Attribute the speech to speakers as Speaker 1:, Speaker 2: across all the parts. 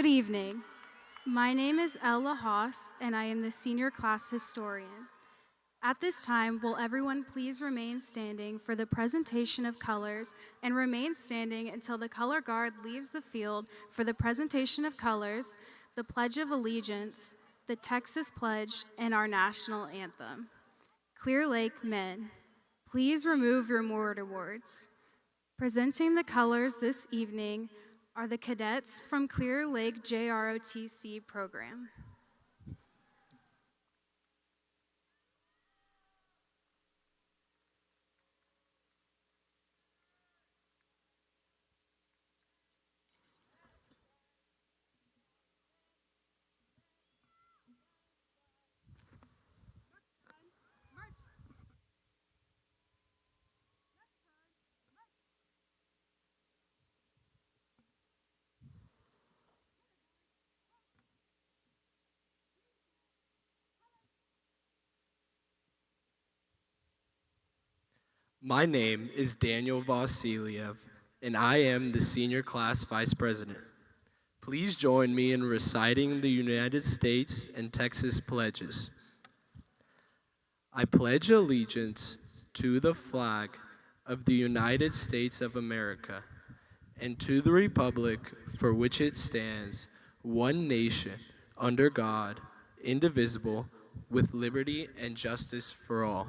Speaker 1: Good evening. My name is Ella Haas, and I am the senior class historian. At this time, will everyone please remain standing for the presentation of colors and remain standing until the color guard leaves the field for the presentation of colors, the Pledge of Allegiance, the Texas Pledge, and our national anthem. Clear Lake men, please remove your mortarboards. Presenting the colors this evening are the cadets from Clear Lake JROTC program.
Speaker 2: My name is Daniel Vasiliev, and I am the Senior Class Vice President. Please join me in reciting the United States and Texas pledges. I pledge allegiance to the flag of the United States of America and to the republic for which it stands, one nation, under God, indivisible, with liberty and justice for all.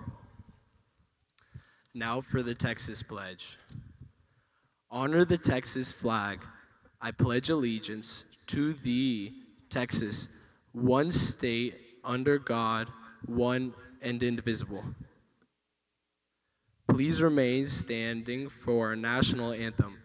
Speaker 2: Now for the Texas Pledge. Honor the Texas flag. I pledge allegiance to thee, Texas, one state under God, one and indivisible. Please remain standing for our national anthem.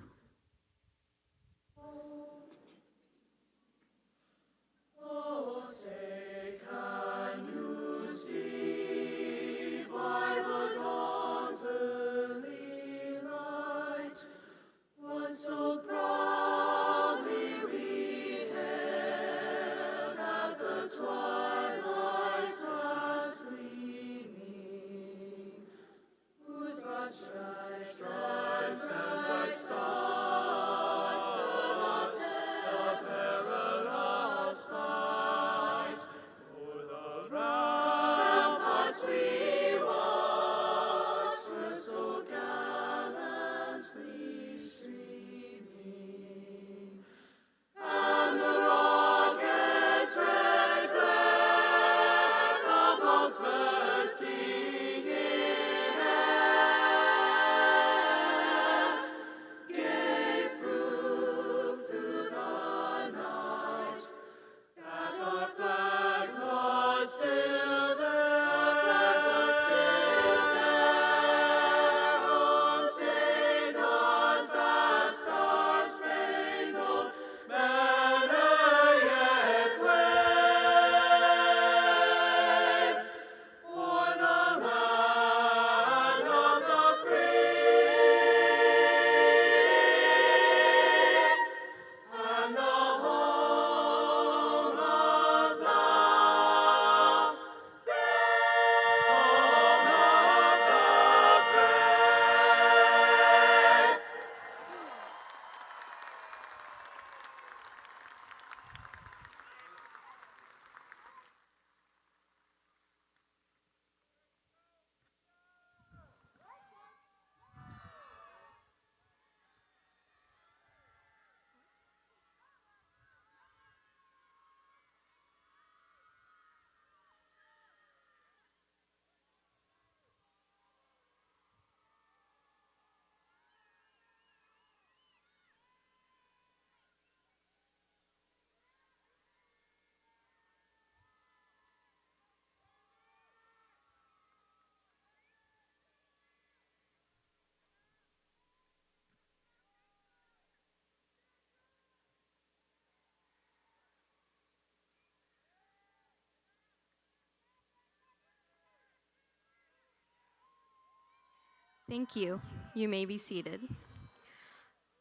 Speaker 3: Thank you. You may be seated.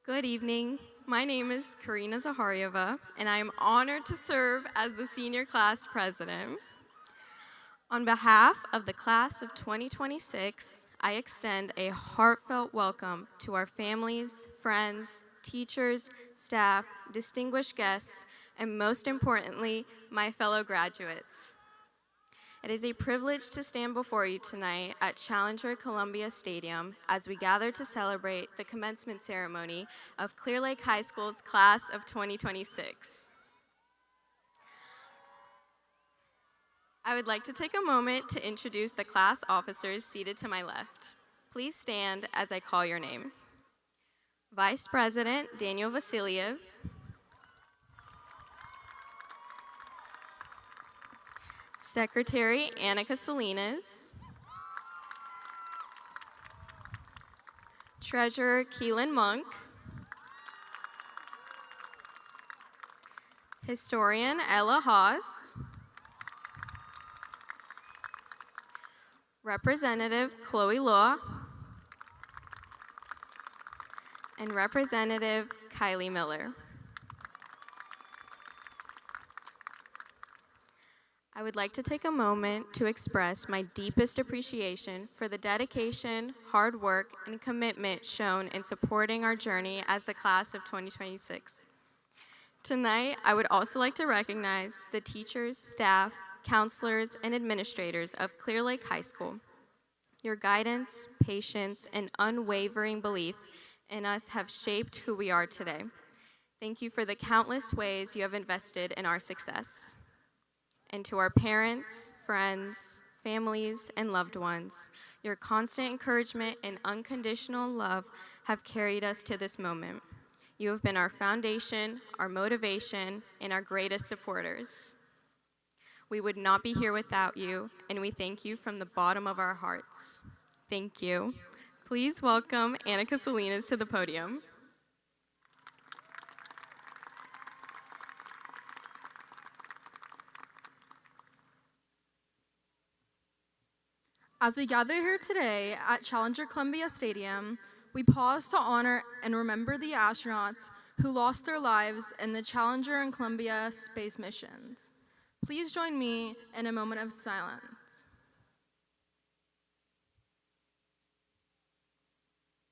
Speaker 3: Good evening. My name is Karina Zaharyeva, and I am honored to serve as the senior class president. On behalf of the class of 2026, I extend a heartfelt welcome to our families, friends, teachers, staff, distinguished guests, and most importantly, my fellow graduates. It is a privilege to stand before you tonight at Challenger Columbia Stadium as we gather to celebrate the commencement ceremony of Clear Lake High School's class of 2026. I would like to take a moment to introduce the class officers seated to my left. Please stand as I call your name. Vice President Daniel Vasiliev, Secretary Annika Salinas, Treasurer Keelan Monk, Historian Ella Haas, Representative Chloe Law, and Representative Kylie Miller. I would like to take a moment to express my deepest appreciation for the dedication, hard work, and commitment shown in supporting our journey as the class of 2026. Tonight, I would also like to recognize the teachers, staff, counselors, and administrators of Clear Lake High School. Your guidance, patience, and unwavering belief in us have shaped who we are today. Thank you for the countless ways you have invested in our success. And to our parents, friends, families, and loved ones, your constant encouragement and unconditional love have carried us to this moment. You have been our foundation, our motivation, and our greatest supporters. We would not be here without you, and we thank you from the bottom of our hearts. Thank you. Please welcome Annika Salinas to the podium.
Speaker 4: As we gather here today at Challenger Columbia Stadium, we pause to honor and remember the astronauts who lost their lives in the Challenger and Columbia space missions. Please join me in a moment of silence.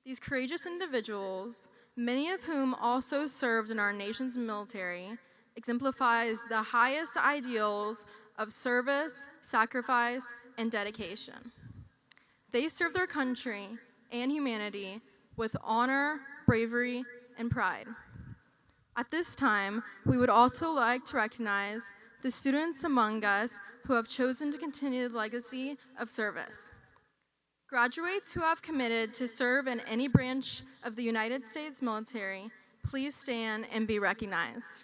Speaker 4: These courageous individuals, many of whom also served in our nation's military, exemplifies the highest ideals of service, sacrifice, and dedication. They serve their country and humanity with honor, bravery, and pride. At this time, we would also like to recognize the students among us who have chosen to continue the legacy of service. Graduates who have committed to serve in any branch of the United States military, please stand and be recognized.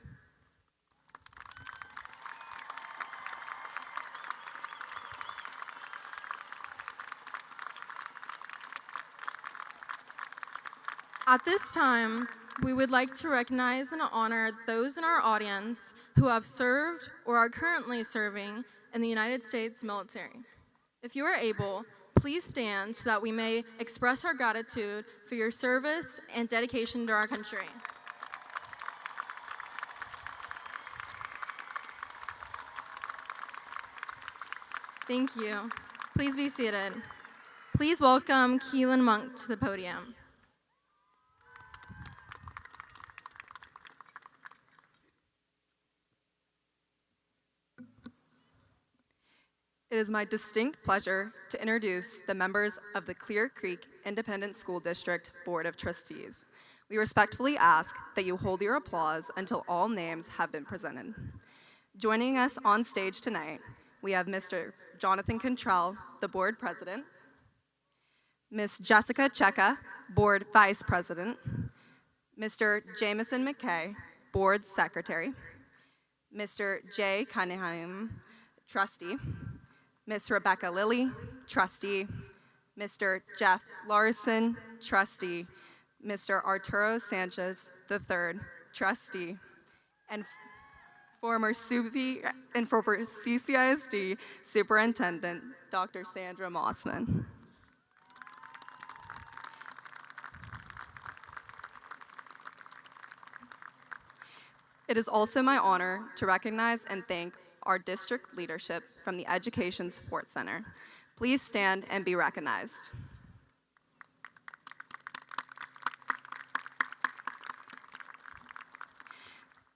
Speaker 4: At this time, we would like to recognize and honor those in our audience who have served or are currently serving in the United States military. If you are able, please stand so that we may express our gratitude for your service and dedication to our country. Thank you. Please be seated. Please welcome Keelan Monk to the podium.
Speaker 5: It is my distinct pleasure to introduce the members of the Clear Creek Independent School District Board of Trustees. We respectfully ask that you hold your applause until all names have been presented. Joining us on stage tonight, we have Mr. Jonathan Contrell, the Board President, Ms. Jessica Cheka, Board Vice President, Mr. Jameson McKay, Board Secretary, Mr. Jay Cunningham, Trustee, Ms. Rebecca Lilly, Trustee, Mr. Jeff Larson, Trustee, Mr. Arturo Sanchez III, Trustee, and former CCISD Superintendent, Dr. Sandra Mossman. It is also my honor to recognize and thank our district leadership from the Education Support Center. Please stand and be recognized.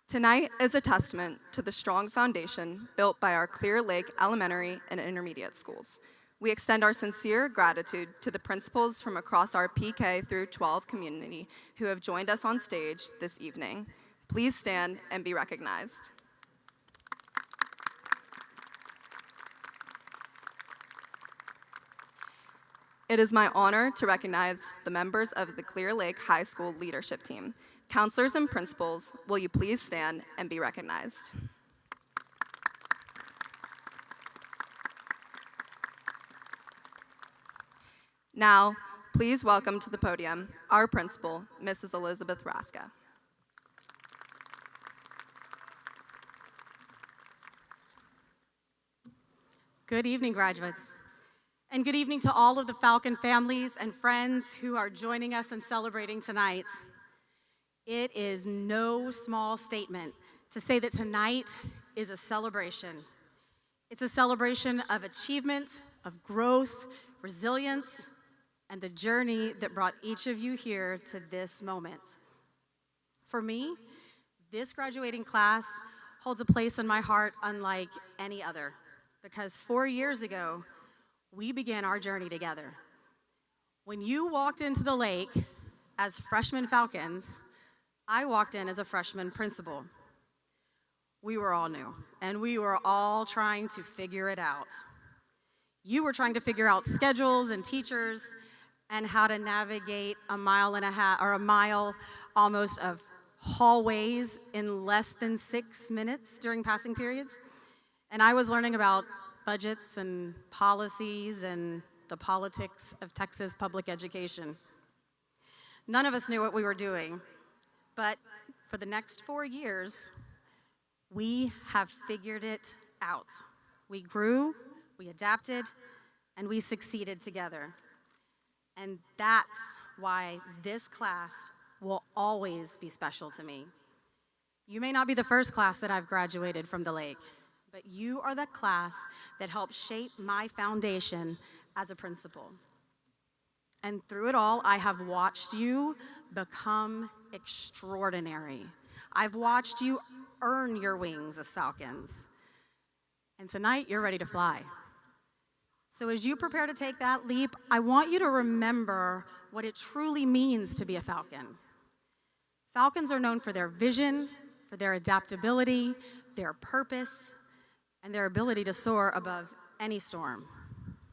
Speaker 5: Tonight is a testament to the strong foundation built by our Clear Lake Elementary and Intermediate schools. We extend our sincere gratitude to the principals from across our PK through 12 community who have joined us on stage this evening. Please stand and be recognized. It is my honor to recognize the members of the Clear Lake High School leadership team. Counselors and principals, will you please stand and be recognized? Now, please welcome to the podium our principal, Mrs. Elizabeth Raska.
Speaker 6: Good evening, graduates. And good evening to all of the Falcon families and friends who are joining us and celebrating tonight. It is no small statement to say that tonight is a celebration. It's a celebration of achievement, of growth, resilience, and the journey that brought each of you here to this moment. For me, this graduating class holds a place in my heart unlike any other, because 4 years ago, we began our journey together. When you walked into the lake as freshman Falcons, I walked in as a freshman principal. We were all new, and we were all trying to figure it out. You were trying to figure out schedules and teachers and how to navigate a mile and a half, or a mile almost of hallways in less than 6 minutes during passing periods. And I was learning about budgets and policies and the politics of Texas public education. None of us knew what we were doing, but for the next 4 years, we have figured it out. We grew, we adapted, and we succeeded together. And that's why this class will always be special to me. You may not be the first class that I've graduated from the lake, but you are the class that helped shape my foundation as a principal. And through it all, I have watched you become extraordinary. I've watched you earn your wings as Falcons. And tonight, you're ready to fly. So as you prepare to take that leap, I want you to remember what it truly means to be a Falcon. Falcons are known for their vision, for their adaptability, their purpose, and their ability to soar above any storm.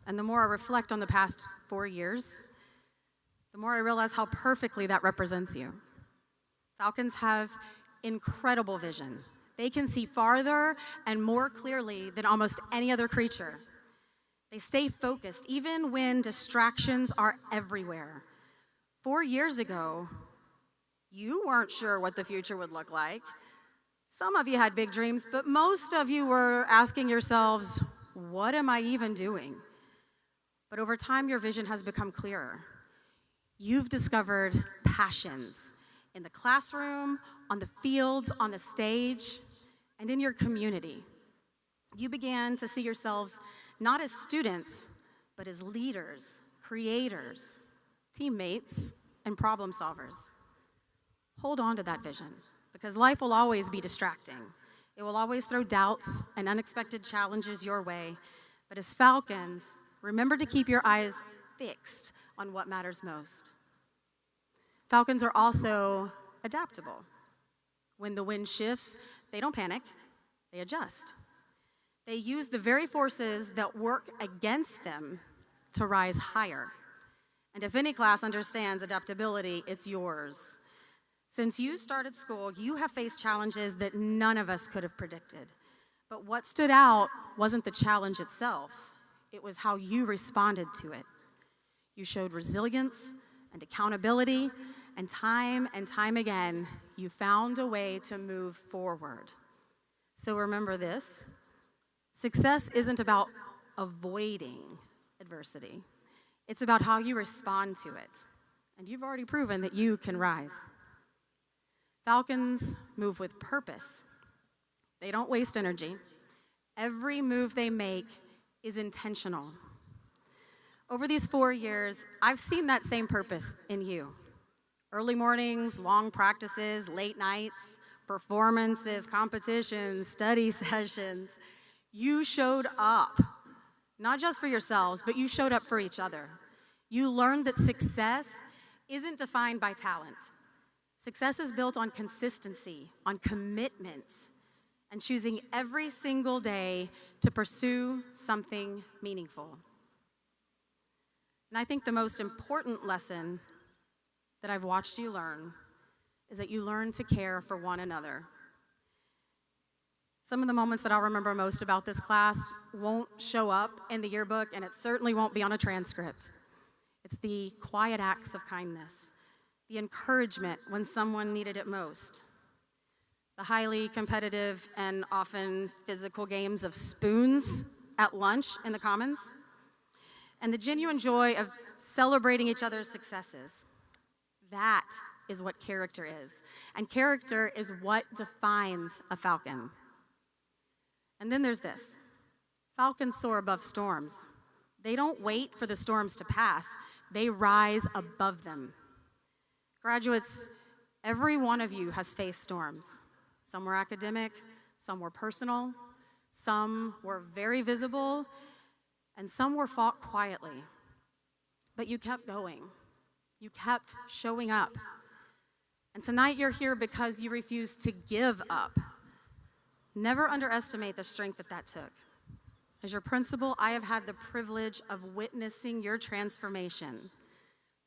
Speaker 6: And the more I reflect on the past 4 years, the more I realize how perfectly that represents you. Falcons have incredible vision. They can see farther and more clearly than almost any other creature. They stay focused even when distractions are everywhere. 4 years ago, you weren't sure what the future would look like. Some of you had big dreams, but most of you were asking yourselves, what am I even doing? But over time, your vision has become clearer. You've discovered passions in the classroom, on the fields, on the stage, and in your community. You began to see yourselves not as students, but as leaders, creators, teammates, and problem solvers. Hold on to that vision, because life will always be distracting. It will always throw doubts and unexpected challenges your way. But as Falcons, remember to keep your eyes fixed on what matters most. Falcons are also adaptable. When the wind shifts, they don't panic, they adjust. They use the very forces that work against them to rise higher. And if any class understands adaptability, it's yours. Since you started school, you have faced challenges that none of us could have predicted. But what stood out wasn't the challenge itself, it was how you responded to it. You showed resilience and accountability, and time again, you found a way to move forward. So remember this, success isn't about avoiding adversity. It's about how you respond to it. And you've already proven that you can rise. Falcons move with purpose. They don't waste energy. Every move they make is intentional. Over these 4 years, I've seen that same purpose in you. Early mornings, long practices, late nights, performances, competitions, study sessions. You showed up, not just for yourselves, but you showed up for each other. You learned that success isn't defined by talent. Success is built on consistency, on commitment, and choosing every single day to pursue something meaningful. And I think the most important lesson that I've watched you learn is that you learn to care for one another. Some of the moments that I'll remember most about this class won't show up in the yearbook, and it certainly won't be on a transcript. It's the quiet acts of kindness, the encouragement when someone needed it most, the highly competitive and often physical games of spoons at lunch in the Commons, and the genuine joy of celebrating each other's successes. That is what character is, and character is what defines a falcon. And then there's this. Falcons soar above storms. They don't wait for the storms to pass. They rise above them. Graduates, every one of you has faced storms. Some were academic, some were personal, some were very visible, and some were fought quietly. But you kept going. You kept showing up. And tonight you're here because you refused to give up. Never underestimate the strength that took. As your principal, I have had the privilege of witnessing your transformation.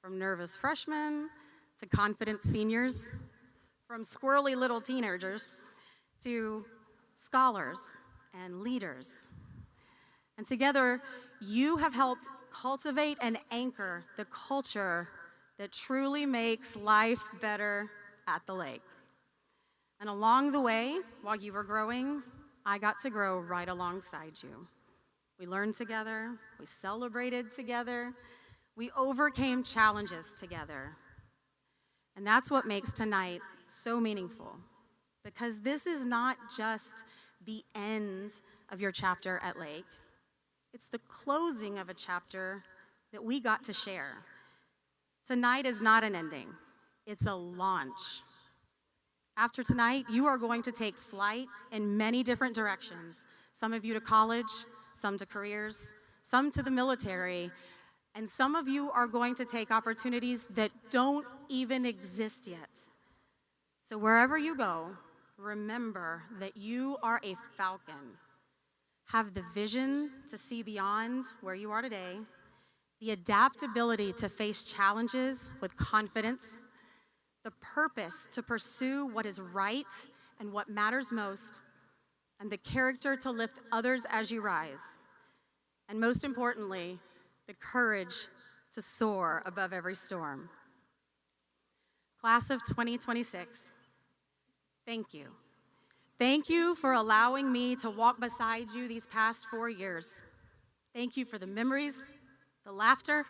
Speaker 6: From nervous freshmen to confident seniors, from squirrely little teenagers to scholars and leaders. And together, you have helped cultivate and anchor the culture that truly makes life better at the lake. And along the way, while you were growing, I got to grow right alongside you. We learned together, we celebrated together, we overcame challenges together. And that's what makes tonight so meaningful, because this is not just the end of your chapter at Lake, it's the closing of a chapter that we got to share. Tonight is not an ending, it's a launch. After tonight, you are going to take flight in many different directions. Some of you to college, some to careers, some to the military, and some of you are going to take opportunities that don't even exist yet. So wherever you go, remember that you are a falcon. Have the vision to see beyond where you are today, the adaptability to face challenges with confidence, the purpose to pursue what is right and what matters most, and the character to lift others as you rise. And most importantly, the courage to soar above every storm. Class of 2026, thank you. Thank you for allowing me to walk beside you these past 4 years. Thank you for the memories, the laughter,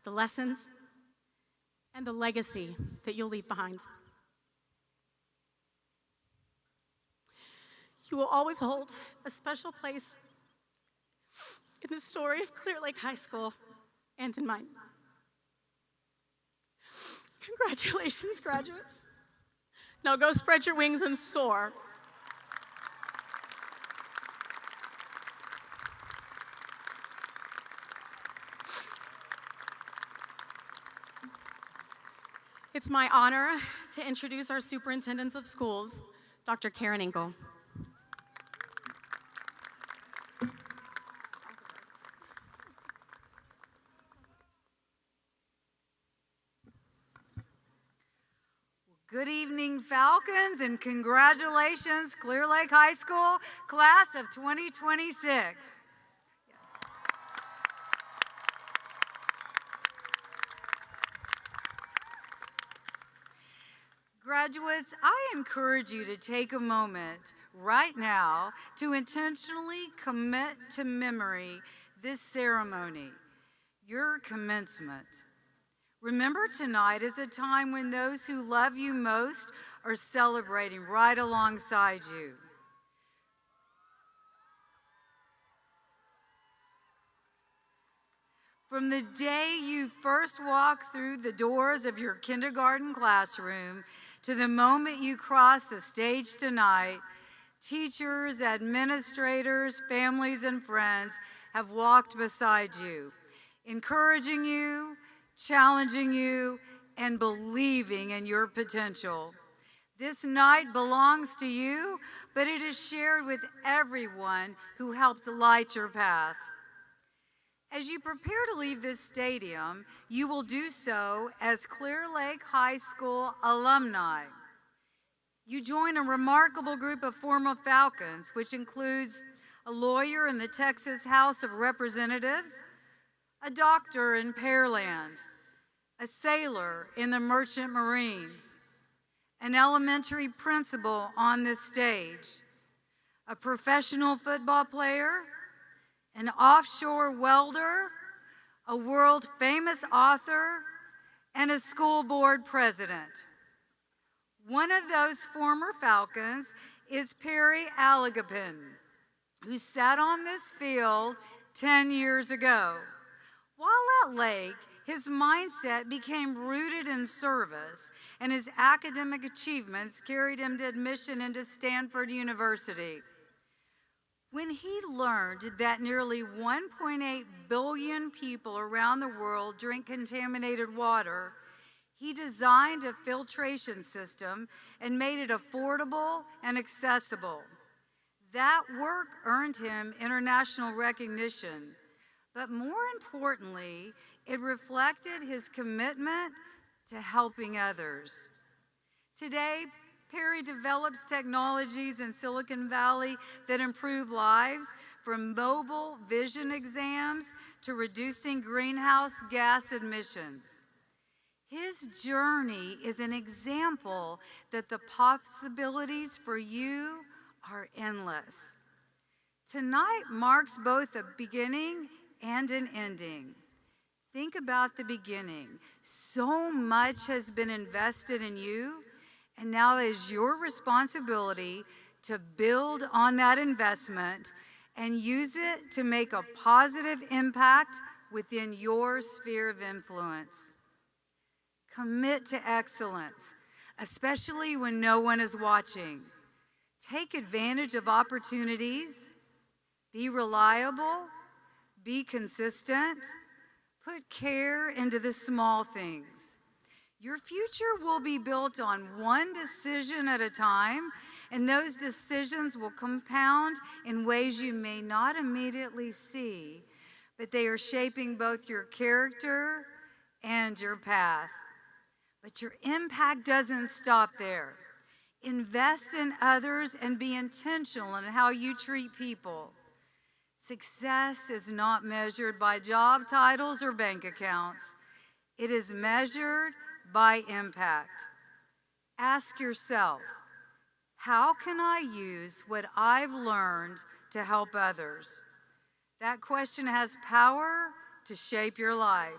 Speaker 6: the lessons, and the legacy that you'll leave behind. You will always hold a special place in the story of Clear Lake High School and in mine. Congratulations, graduates. Now go spread your wings and soar. It's my honor to introduce our Superintendent of Schools, Dr. Karen Engel.
Speaker 7: Good evening, Falcons, and congratulations, Clear Lake High School, class of 2026. Graduates, I encourage you to take a moment right now to intentionally commit to memory this ceremony, your commencement. Remember, tonight is a time when those who love you most are celebrating right alongside you. From the day you first walk through the doors of your kindergarten classroom to the moment you cross the stage tonight, teachers, administrators, families, and friends have walked beside you, encouraging you, challenging you, and believing in your potential. This night belongs to you, but it is shared with everyone who helped light your path. As you prepare to leave this stadium, you will do so as Clear Lake High School alumni. You join a remarkable group of former Falcons, which includes a lawyer in the Texas House of Representatives, a doctor in Pearland, a sailor in the Merchant Marines, an elementary principal on this stage, a professional football player, an offshore welder, a world-famous author, and a school board president. One of those former Falcons is Perry Allegapin, who sat on this field 10 years ago. While at Lake, his mindset became rooted in service, and his academic achievements carried him to admission into Stanford University. When he learned that nearly 1.8 billion people around the world drink contaminated water, he designed a filtration system and made it affordable and accessible. That work earned him international recognition, but more importantly, it reflected his commitment to helping others. Today, Perry develops technologies in Silicon Valley that improve lives, from mobile vision exams to reducing greenhouse gas emissions. His journey is an example that the possibilities for you are endless. Tonight marks both a beginning and an ending. Think about the beginning. So much has been invested in you, and now it is your responsibility to build on that investment and use it to make a positive impact within your sphere of influence. Commit to excellence, especially when no one is watching. Take advantage of opportunities. Be reliable. Be consistent. Put care into the small things. Your future will be built on one decision at a time, and those decisions will compound in ways you may not immediately see, but they are shaping both your character and your path. But your impact doesn't stop there. Invest in others and be intentional in how you treat people. Success is not measured by job titles or bank accounts. It is measured by impact. Ask yourself, how can I use what I've learned to help others? That question has power to shape your life.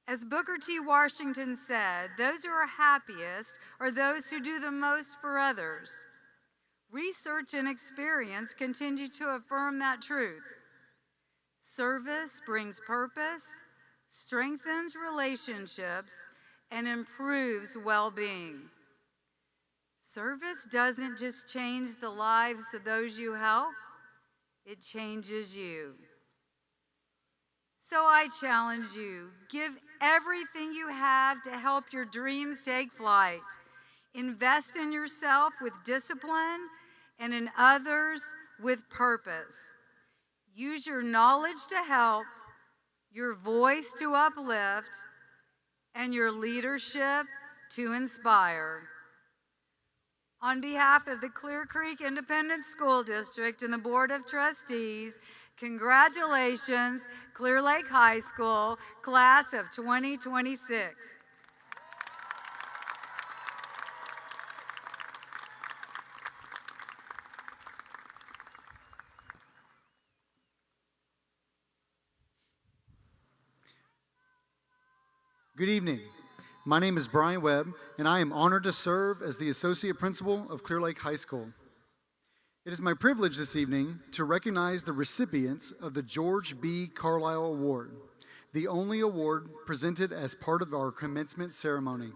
Speaker 7: As Booker T. Washington said, those who are happiest are those who do the most for others. Research and experience continue to affirm that truth. Service brings purpose, strengthens relationships, and improves well-being. Service doesn't just change the lives of those you help, it changes you. So I challenge you, give everything you have to help your dreams take flight. Invest in yourself with discipline and in others with purpose. Use your knowledge to help, your voice to uplift, and your leadership to inspire. On behalf of the Clear Creek Independent School District and the Board of Trustees, congratulations, Clear Lake High School, class of 2026.
Speaker 8: Good evening. My name is Brian Webb, and I am honored to serve as the Associate Principal of Clear Lake High School. It is my privilege this evening to recognize the recipients of the George B. Carlisle Award, the only award presented as part of our commencement ceremony.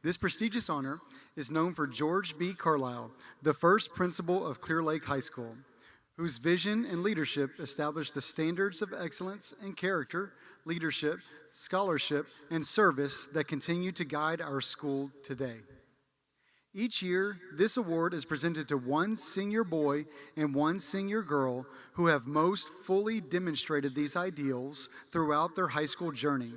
Speaker 8: This prestigious honor is known for George B. Carlisle, the first principal of Clear Lake High School, whose vision and leadership established the standards of excellence in character, leadership, scholarship, and service that continue to guide our school today. Each year, this award is presented to one senior boy and one senior girl who have most fully demonstrated these ideals throughout their high school journey.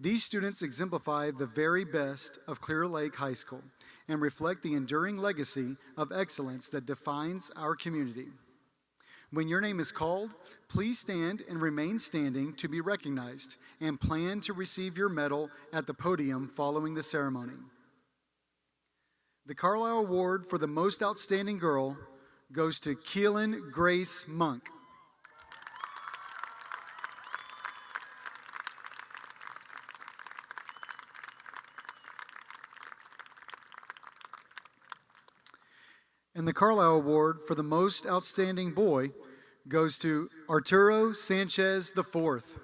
Speaker 8: These students exemplify the very best of Clear Lake High School and reflect the enduring legacy of excellence that defines our community. When your name is called, please stand and remain standing to be recognized, and plan to receive your medal at the podium following the ceremony. The Carlisle Award for the Most Outstanding Girl goes to Keelan Grace Monk. And the Carlisle Award for the Most Outstanding Boy goes to Arturo Sanchez IV.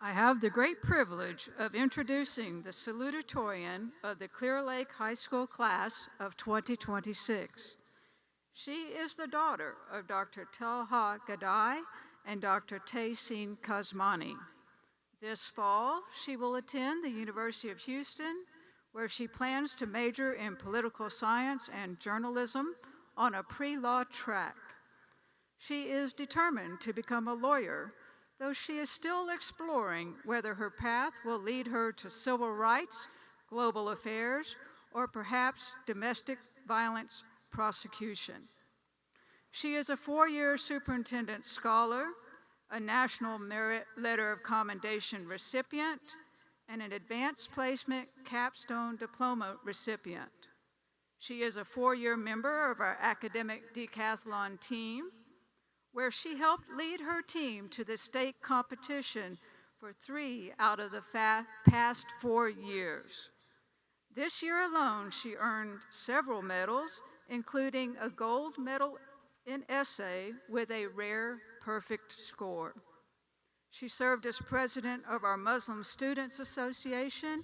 Speaker 9: I have the great privilege of introducing the Salutatorian of the Clear Lake High School class of 2026. She is the daughter of Dr. Telha Gadai and Dr. Taysin Kazmani. This fall, she will attend the University of Houston, where she plans to major in political science and journalism on a pre-law track. She is determined to become a lawyer, though she is still exploring whether her path will lead her to civil rights, global affairs, or perhaps domestic violence prosecution. She is a 4-year superintendent scholar, a National Merit Letter of Commendation recipient, and an advanced placement capstone diploma recipient. She is a 4-year member of our academic decathlon team, where she helped lead her team to the state competition for 3 out of the past 4 years. This year alone, she earned several medals, including a gold medal in essay with a rare perfect score. She served as president of our Muslim Students Association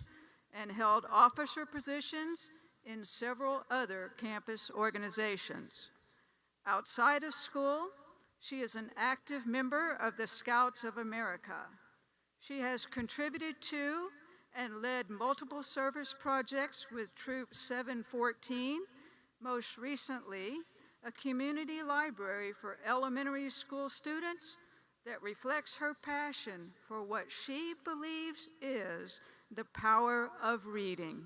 Speaker 9: and held officer positions in several other campus organizations. Outside of school, she is an active member of the Scouts of America. She has contributed to and led multiple service projects with Troop 714, most recently, a community library for elementary school students that reflects her passion for what she believes is the power of reading.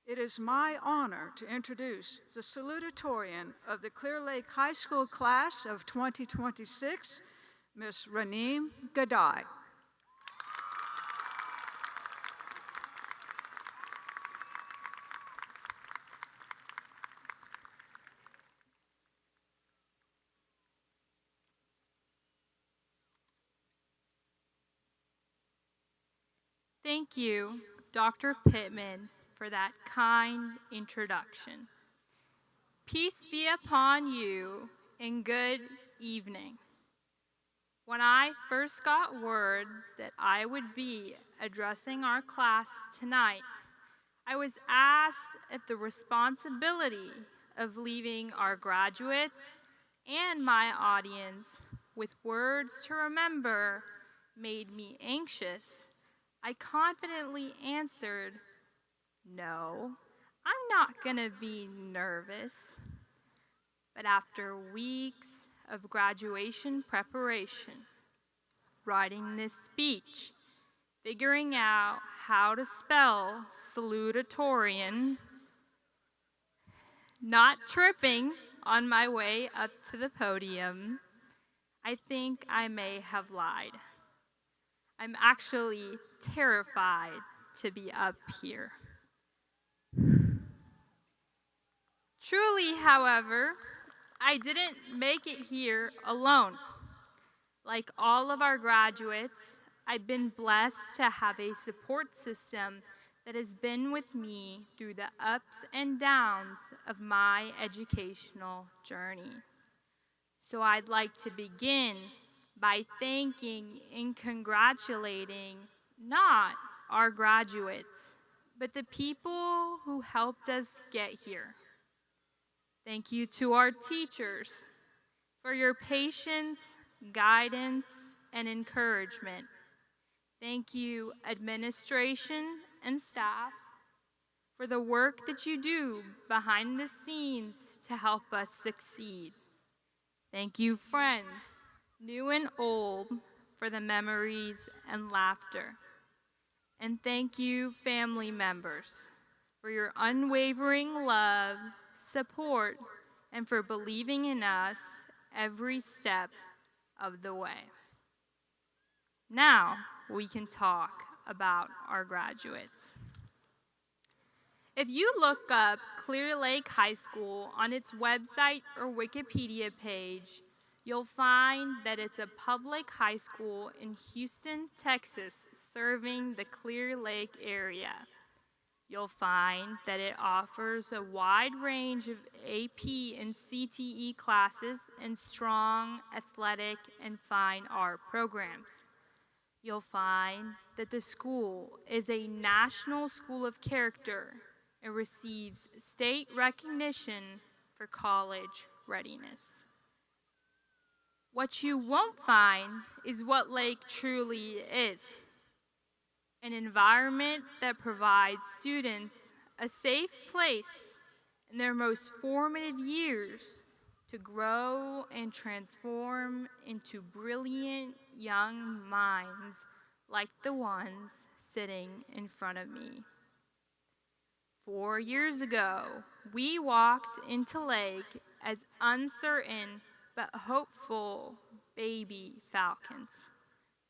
Speaker 9: It is my honor to introduce the Salutatorian of the Clear Lake High School class of 2026, Ms. Raneem Gadai.
Speaker 10: Thank you, Dr. Pittman, for that kind introduction. Peace be upon you and good evening. When I first got word that I would be addressing our class tonight, I was asked if the responsibility of leaving our graduates and my audience with words to remember made me anxious. I confidently answered, "No, I'm not gonna be nervous." But after weeks of graduation preparation, writing this speech, figuring out how to spell salutatorian, not tripping on my way up to the podium, I think I may have lied. I'm actually terrified to be up here. Truly, however, I didn't make it here alone. Like all of our graduates, I've been blessed to have a support system that has been with me through the ups and downs of my educational journey. So I'd like to begin by thanking and congratulating not our graduates, but the people who helped us get here. Thank you to our teachers for your patience, guidance, and encouragement. Thank you, administration and staff, for the work that you do behind the scenes to help us succeed. Thank you, friends, new and old, for the memories and laughter. And thank you, family members, for your unwavering love, support, and for believing in us every step of the way. Now we can talk about our graduates. If you look up Clear Lake High School on its website or Wikipedia page, you'll find that it's a public high school in Houston, Texas, serving the Clear Lake area. You'll find that it offers a wide range of AP and CTE classes and strong athletic and fine art programs. You'll find that the school is a National School of Character and receives state recognition for college readiness. What you won't find is what Lake truly is: an environment that provides students a safe place in their most formative years to grow and transform into brilliant young minds like the ones sitting in front of me. 4 years ago, we walked into Lake as uncertain but hopeful baby falcons.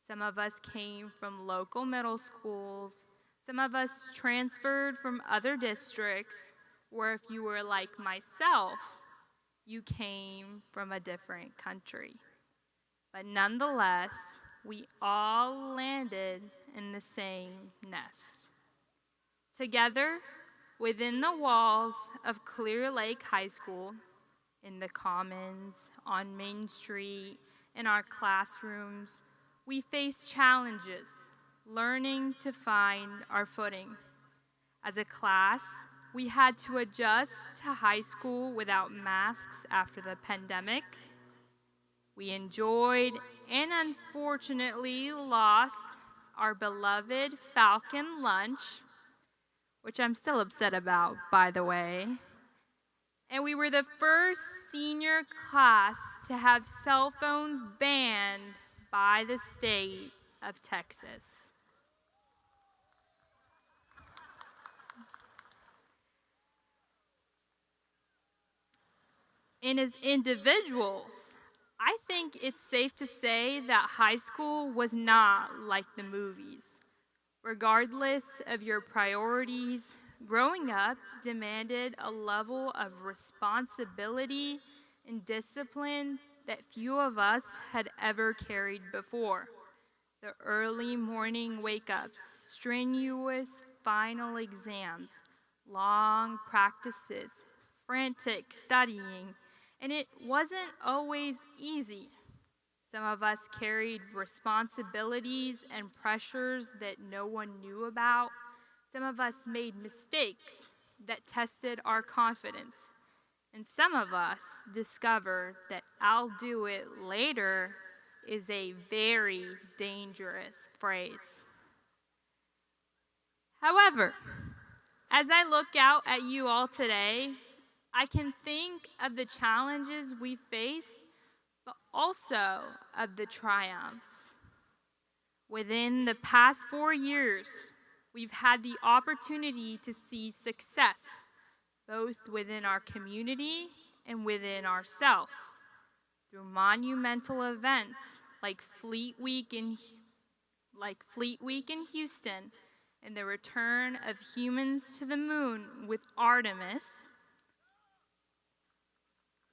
Speaker 10: Some of us came from local middle schools. Some of us transferred from other districts, or if you were like myself, you came from a different country. But nonetheless, we all landed in the same nest. Together, within the walls of Clear Lake High School, in the Commons, on Main Street, in our classrooms, we face challenges, learning to find our footing. As a class, we had to adjust to high school without masks after the pandemic. We enjoyed and unfortunately lost our beloved Falcon lunch, which I'm still upset about, by the way. And we were the first senior class to have cell phones banned by the state of Texas. And as individuals, I think it's safe to say that high school was not like the movies. Regardless of your priorities, growing up demanded a level of responsibility and discipline that few of us had ever carried before. The early morning wake-ups, strenuous final exams, long practices, frantic studying, and it wasn't always easy. Some of us carried responsibilities and pressures that no one knew about. Some of us made mistakes that tested our confidence. And some of us discovered that "I'll do it later" is a very dangerous phrase. However, as I look out at you all today, I can think of the challenges we faced, but also of the triumphs. Within the past 4 years, we've had the opportunity to see success, both within our community and within ourselves, through monumental events like Fleet Week in Houston and the return of humans to the moon with Artemis,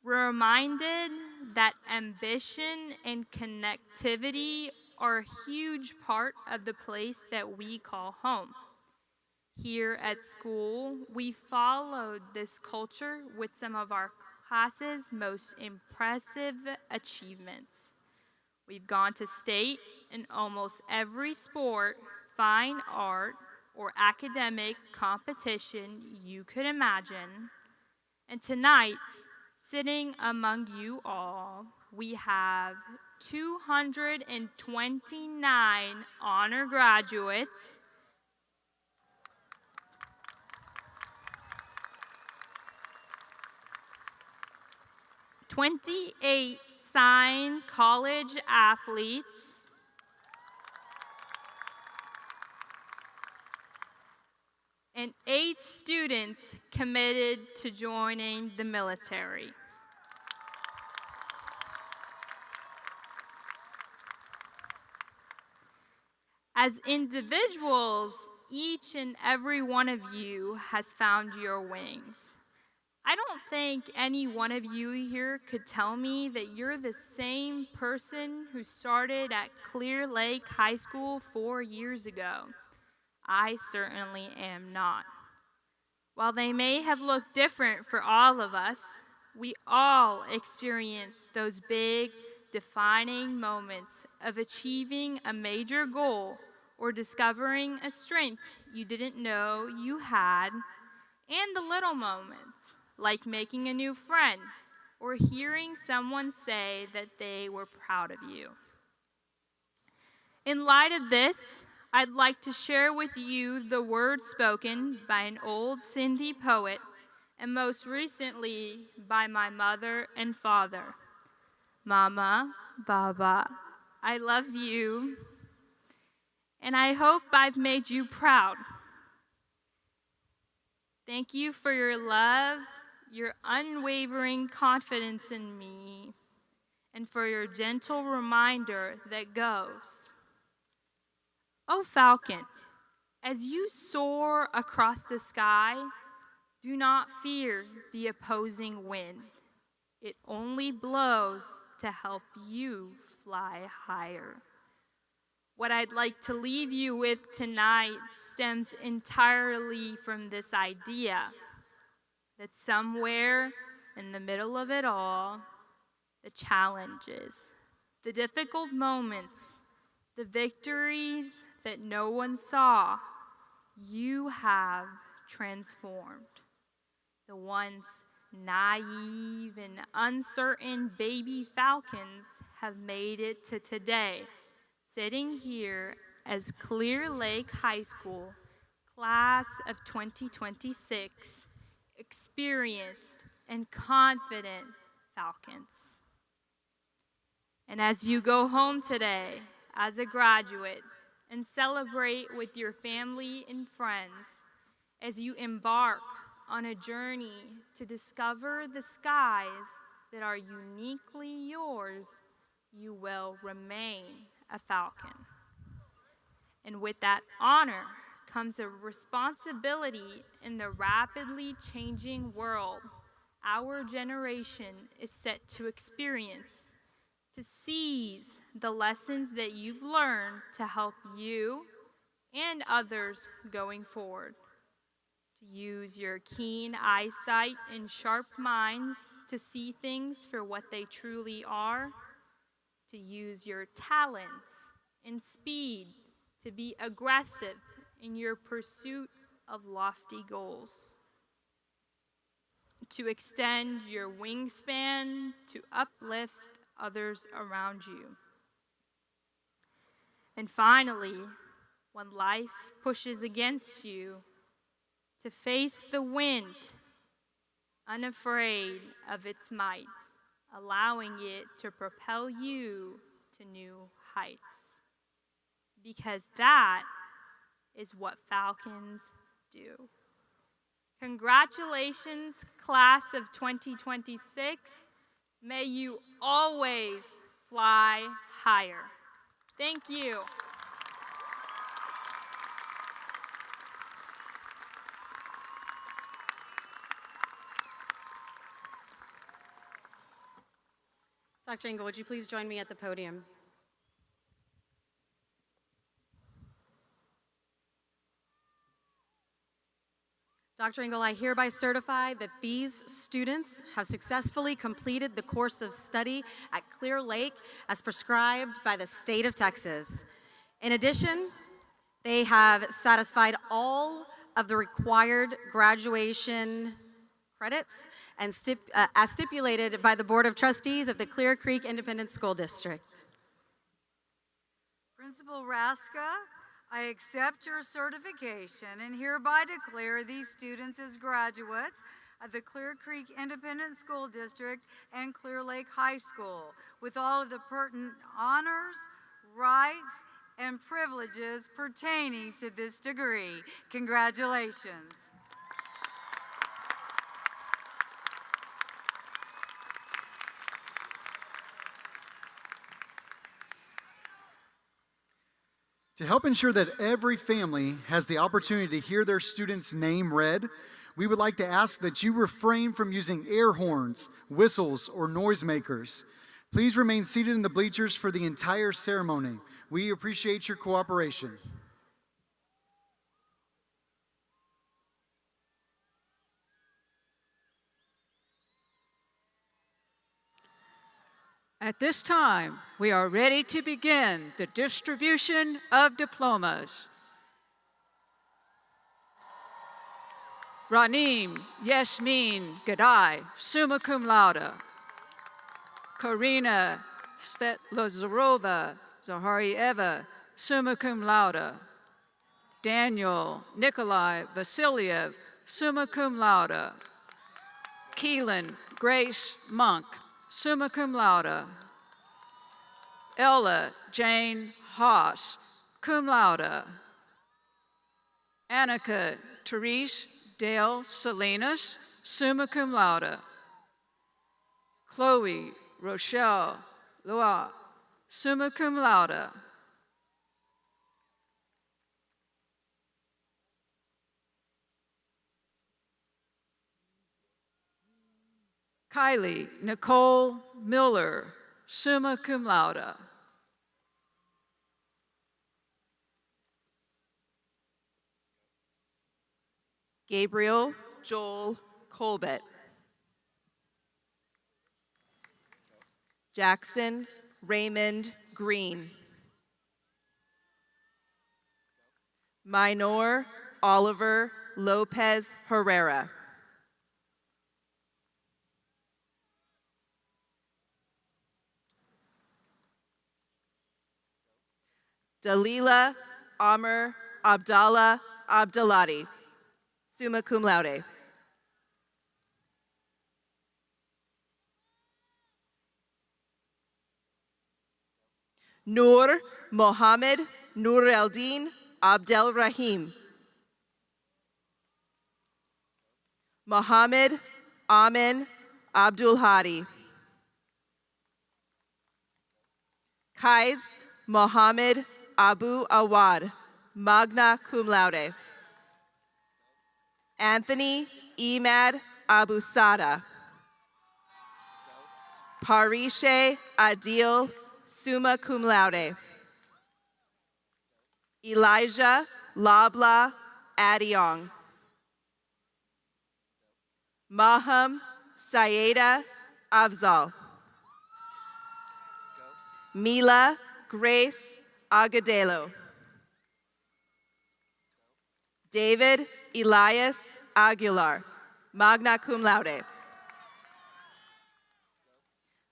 Speaker 10: We're reminded that ambition and connectivity are a huge part of the place that we call home. Here at school, we followed this culture with some of our class's most impressive achievements. We've gone to state in almost every sport, fine art, or academic competition you could imagine. And tonight, sitting among you all, we have 229 honor graduates, 28 signed college athletes, and 8 students committed to joining the military. As individuals, each and every one of you has found your wings. I don't think any one of you here could tell me that you're the same person who started at Clear Lake High School 4 years ago. I certainly am not. While they may have looked different for all of us, we all experience those big, defining moments of achieving a major goal or discovering a strength you didn't know you had, and the little moments, like making a new friend or hearing someone say that they were proud of you. In light of this, I'd like to share with you the words spoken by an old Sindhi poet, and most recently by my mother and father. Mama, Baba, I love you, and I hope I've made you proud. Thank you for your love, your unwavering confidence in me, and for your gentle reminder that goes, "Oh, falcon, as you soar across the sky, do not fear the opposing wind. It only blows to help you fly higher." What I'd like to leave you with tonight stems entirely from this idea that somewhere in the middle of it all, the challenges, the difficult moments, the victories that no one saw, you have transformed. The once naive and uncertain baby falcons have made it to today, sitting here as Clear Lake High School, class of 2026, experienced and confident falcons. And as you go home today as a graduate and celebrate with your family and friends, as you embark on a journey to discover the skies that are uniquely yours, you will remain a falcon. And with that honor comes a responsibility in the rapidly changing world our generation is set to experience, to seize the lessons that you've learned to help you and others going forward, to use your keen eyesight and sharp minds to see things for what they truly are, to use your talents and speed to be aggressive in your pursuit of lofty goals, to extend your wingspan to uplift others around you. And finally, when life pushes against you, to face the wind, unafraid of its might, allowing it to propel you to new heights. Because that is what falcons do. Congratulations, class of 2026. May you always fly higher. Thank you.
Speaker 6: Dr. Engel, would you please join me at the podium? Dr. Engel, I hereby certify that these students have successfully completed the course of study at Clear Lake as prescribed by the state of Texas. In addition, they have satisfied all of the required graduation credits and as stipulated by the Board of Trustees of the Clear Creek Independent School District.
Speaker 7: Principal Raska, I accept your certification and hereby declare these students as graduates of the Clear Creek Independent School District and Clear Lake High School with all of the pertinent honors, rights, and privileges pertaining to this degree. Congratulations.
Speaker 8: To help ensure that every family has the opportunity to hear their student's name read, we would like to ask that you refrain from using air horns, whistles, or noisemakers. Please remain seated in the bleachers for the entire ceremony. We appreciate your cooperation.
Speaker 9: At this time, we are ready to begin the distribution of diplomas. Ranim Yasmin Gadai, summa cum laude. Karina Svetlozarova Zaharieva, summa cum laude. Daniel Nikolai Vasiliev, summa cum laude. Keelan Grace Monk, summa cum laude. Ella Jane Haas, cum laude. Annika Therese Dale Salinas, summa cum laude. Chloe Rochelle Loa, summa cum laude. Kylie Nicole Miller, summa cum laude.
Speaker 11: Gabriel Joel Colbert. Jackson Raymond Green. Minor Oliver Lopez Herrera. Dalila Amr Abdallah Abdalati, summa cum laude. Noor Mohammed Nur Eldin Abdel Rahim. Mohammed Amin Abdul Hadi. Kais Mohammed Abu Awad, magna cum laude. Anthony Imad Abu Sada. Parishe Adil, summa cum laude. Elijah Labla Adiong. Maham Sayeda Afzal. Mila Grace Agudelo. David Elias Aguilar, magna cum laude.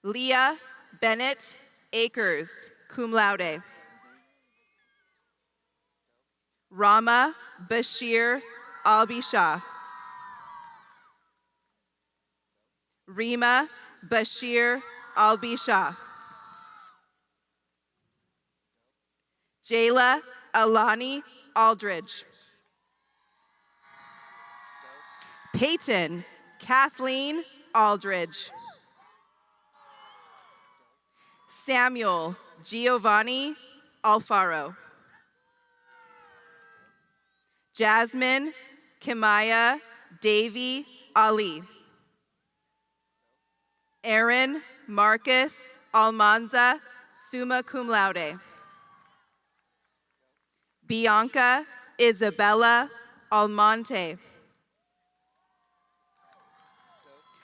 Speaker 11: Leah Bennett Akers, cum laude. Rama Bashir Albisha. Rima Bashir Albisha. Jayla Alani Aldridge. Peyton Kathleen Aldridge. Samuel Giovanni Alfaro. Jasmine Kimaya Davy Ali. Aaron Marcus Almanza, summa cum laude. Bianca Isabella Almonte.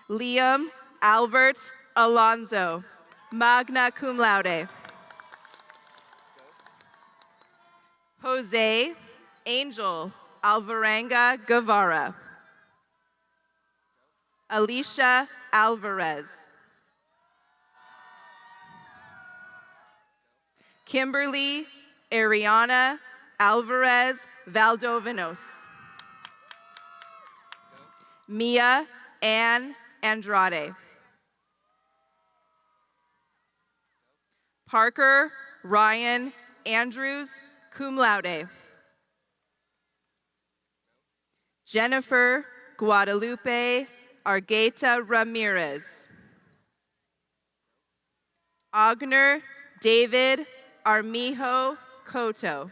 Speaker 11: Liam Albert Alonzo, magna cum laude. Jose Angel Alvarenga Guevara. Alicia Alvarez. Kimberly Ariana Alvarez Valdovinos. Mia Ann Andrade. Parker Ryan Andrews, cum laude. Jennifer Guadalupe Argueta Ramirez. Agner David Armijo Cotto.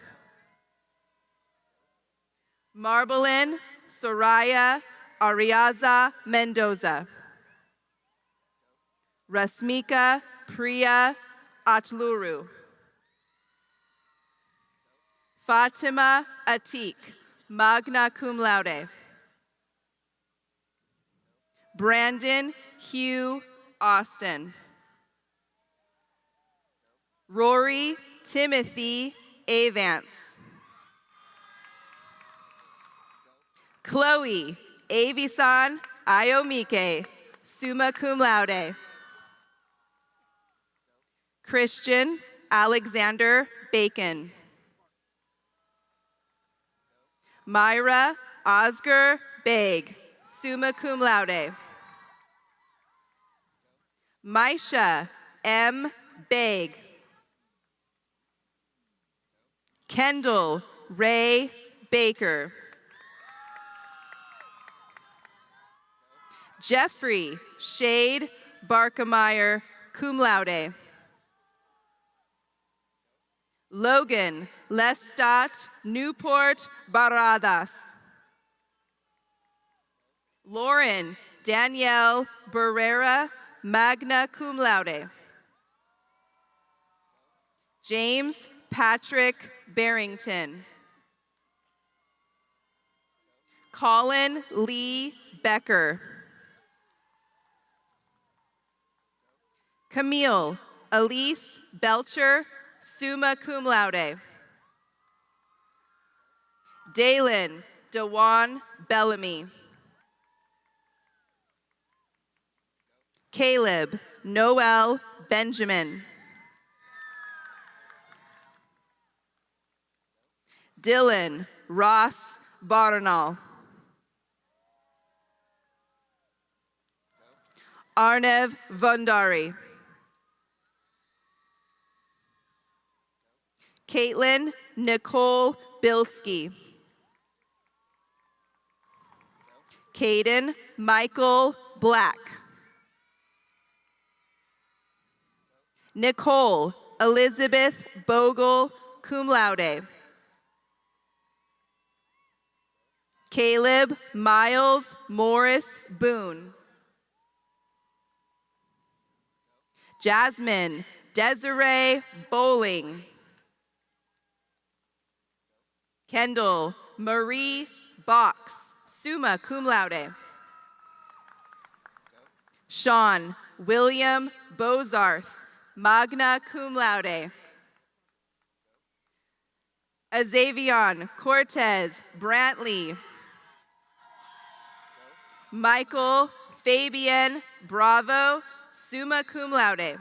Speaker 11: Marbelin Soraya Ariaza Mendoza. Rasmika Priya Atluru. Fatima Atik, magna cum laude. Brandon Hugh Austin. Rory Timothy Avance. Chloe Avisan Ayomike, summa cum laude. Christian Alexander Bacon. Myra Oscar Baig, summa cum laude. Maisha M. Baig. Kendall Ray Baker. Jeffrey Shade Barkemeyer, cum laude. Logan Lestat Newport Baradas. Lauren Danielle Barrera, magna cum laude. James Patrick Barrington. Colin Lee Becker. Camille Elise Belcher, summa cum laude. Dalen Dewan Bellamy. Caleb Noel Benjamin. Dylan Ross Barnall. Arnev Vundari. Caitlin Nicole Bilski. Caden Michael Black. Nicole Elizabeth Bogle, cum laude. Caleb Miles Morris Boone. Jasmine Desiree Bowling. Kendall Marie Box, summa cum laude. Sean William Bozarth, magna cum laude. Azavion Cortez Brantley. Michael Fabian Bravo, summa cum laude.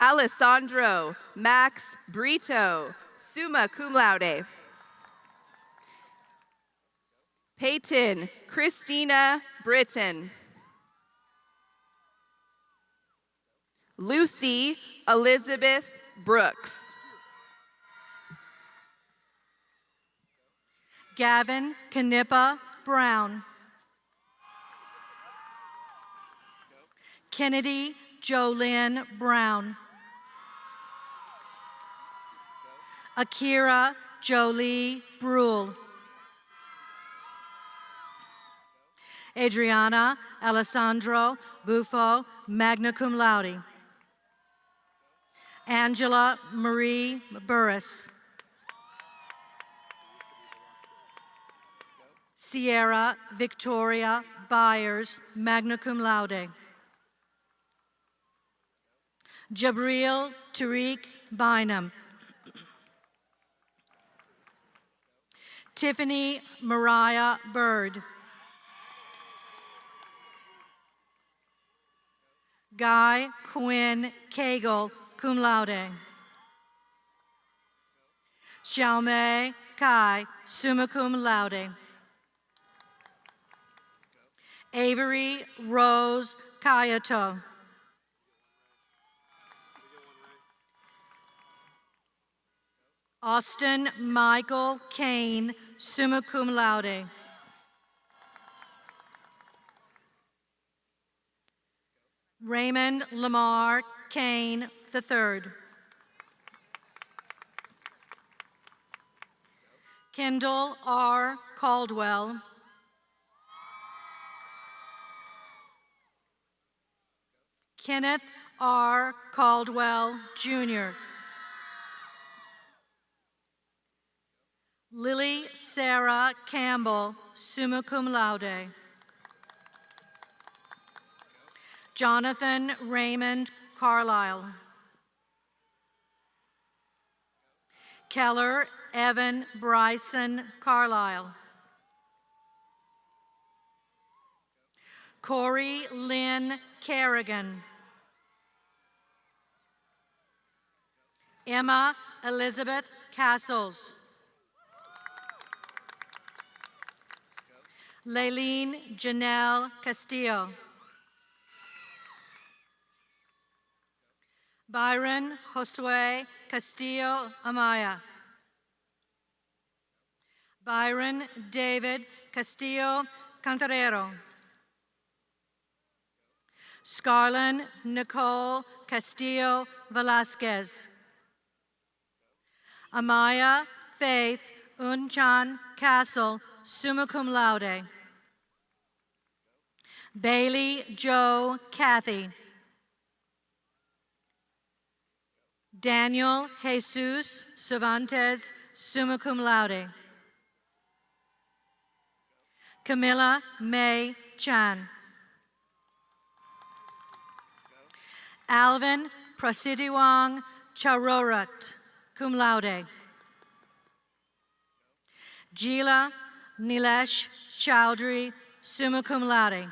Speaker 11: Alessandro Max Brito, summa cum laude. Peyton Christina Britton. Lucy Elizabeth Brooks.
Speaker 12: Gavin Knippa Brown. Kennedy Jolynn Brown. Akira Jolie Brule. Adriana Alessandro Buffo magna cum laude. Angela Marie Burris. Sierra Victoria Byers, magna cum laude. Jabril Tariq Bynum. Tiffany Mariah Bird. Guy Quinn Cagle, cum laude. Xiaomei Kai, summa cum laude. Avery Rose Kayato. Austin Michael Kane, summa cum laude. Raymond Lamar Kane III. Kendall R. Caldwell. Kenneth R. Caldwell, Jr. Lily Sarah Campbell, summa cum laude. Jonathan Raymond Carlisle. Keller Evan Bryson Carlisle. Corey Lynn Kerrigan. Emma Elizabeth Castles. Laylene Janelle Castillo. Byron Josue Castillo Amaya. Byron David Castillo Cantarero. Scarlett Nicole Castillo Velasquez. Amaya Faith Unchan Castle, summa cum laude. Bailey Joe Kathy. Daniel Jesus Cervantes, summa cum laude. Camilla May Chan. Alvin Prasidiwang Charorat, cum laude. Jila Nilesh Chowdhury, summa cum laude.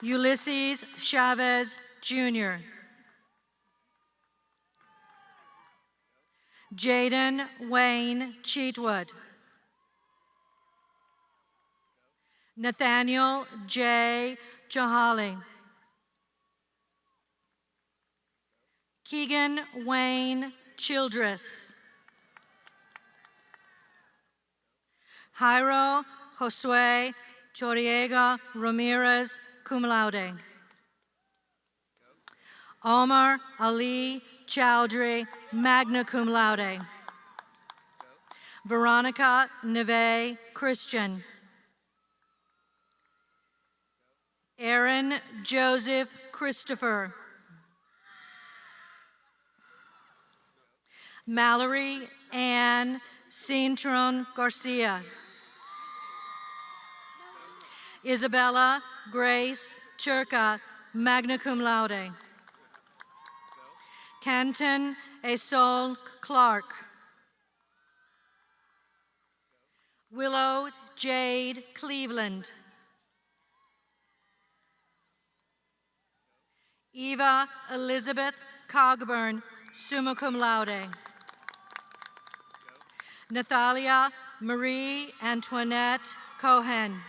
Speaker 12: Ulysses Chavez, Jr. Jaden Wayne Cheatwood. Nathaniel J. Jahali. Keegan Wayne Childress. Jairo Josue Choriega Ramirez, cum laude. Omar Ali Chowdhury, magna cum laude. Veronica Neve Christian. Aaron Joseph Christopher. Mallory Ann Cintron Garcia. Isabella Grace Turca, magna cum laude. Canton Esol Clark. Willow Jade Cleveland. Eva Elizabeth Cogburn, summa cum laude. Nathalia Marie Antoinette Cohen.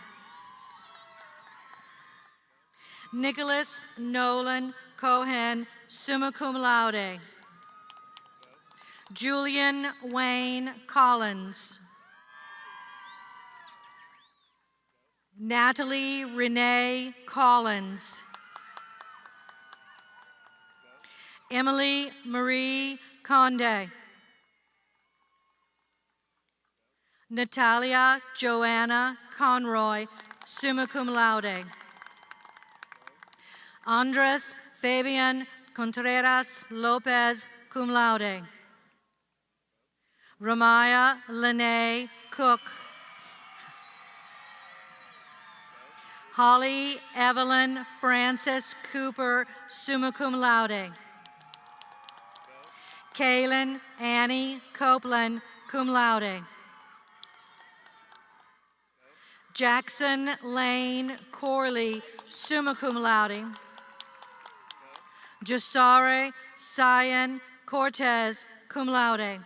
Speaker 12: Nicholas Nolan Cohen, summa cum laude. Julian Wayne Collins. Natalie Renee Collins. Emily Marie Conde. Natalia Joanna Conroy, summa cum laude. Andres Fabian Contreras Lopez, cum laude. Ramaya Lene Cook. Holly Evelyn Frances Cooper, summa cum laude. Kaylin Annie Copeland, cum laude. Jackson Lane Corley, summa cum laude. Jasare Cyan Cortez, cum laude.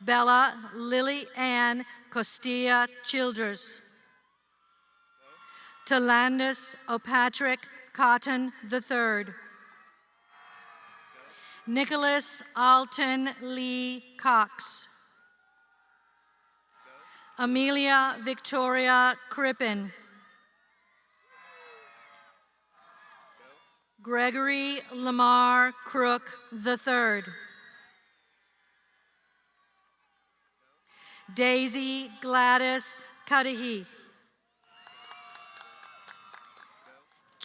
Speaker 12: Bella Lily Ann Costilla Childers. Talandis O'Patrick Cotton III. Nicholas Alton Lee Cox. Amelia Victoria Crippen. Gregory Lamar Crook III. Daisy Gladys Cudahy.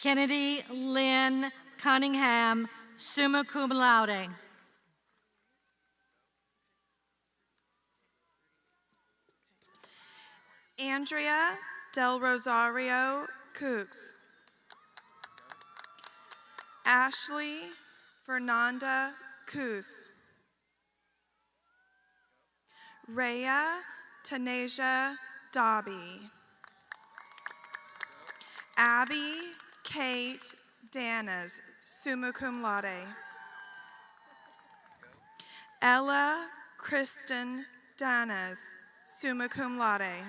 Speaker 12: Kennedy Lynn Cunningham, summa cum laude.
Speaker 13: Andrea Del Rosario Cooks. Ashley Fernanda Coos. Rhea Tanasia Dobby. Abby Kate Danas, summa cum laude. Ella Kristen Danas, summa cum laude.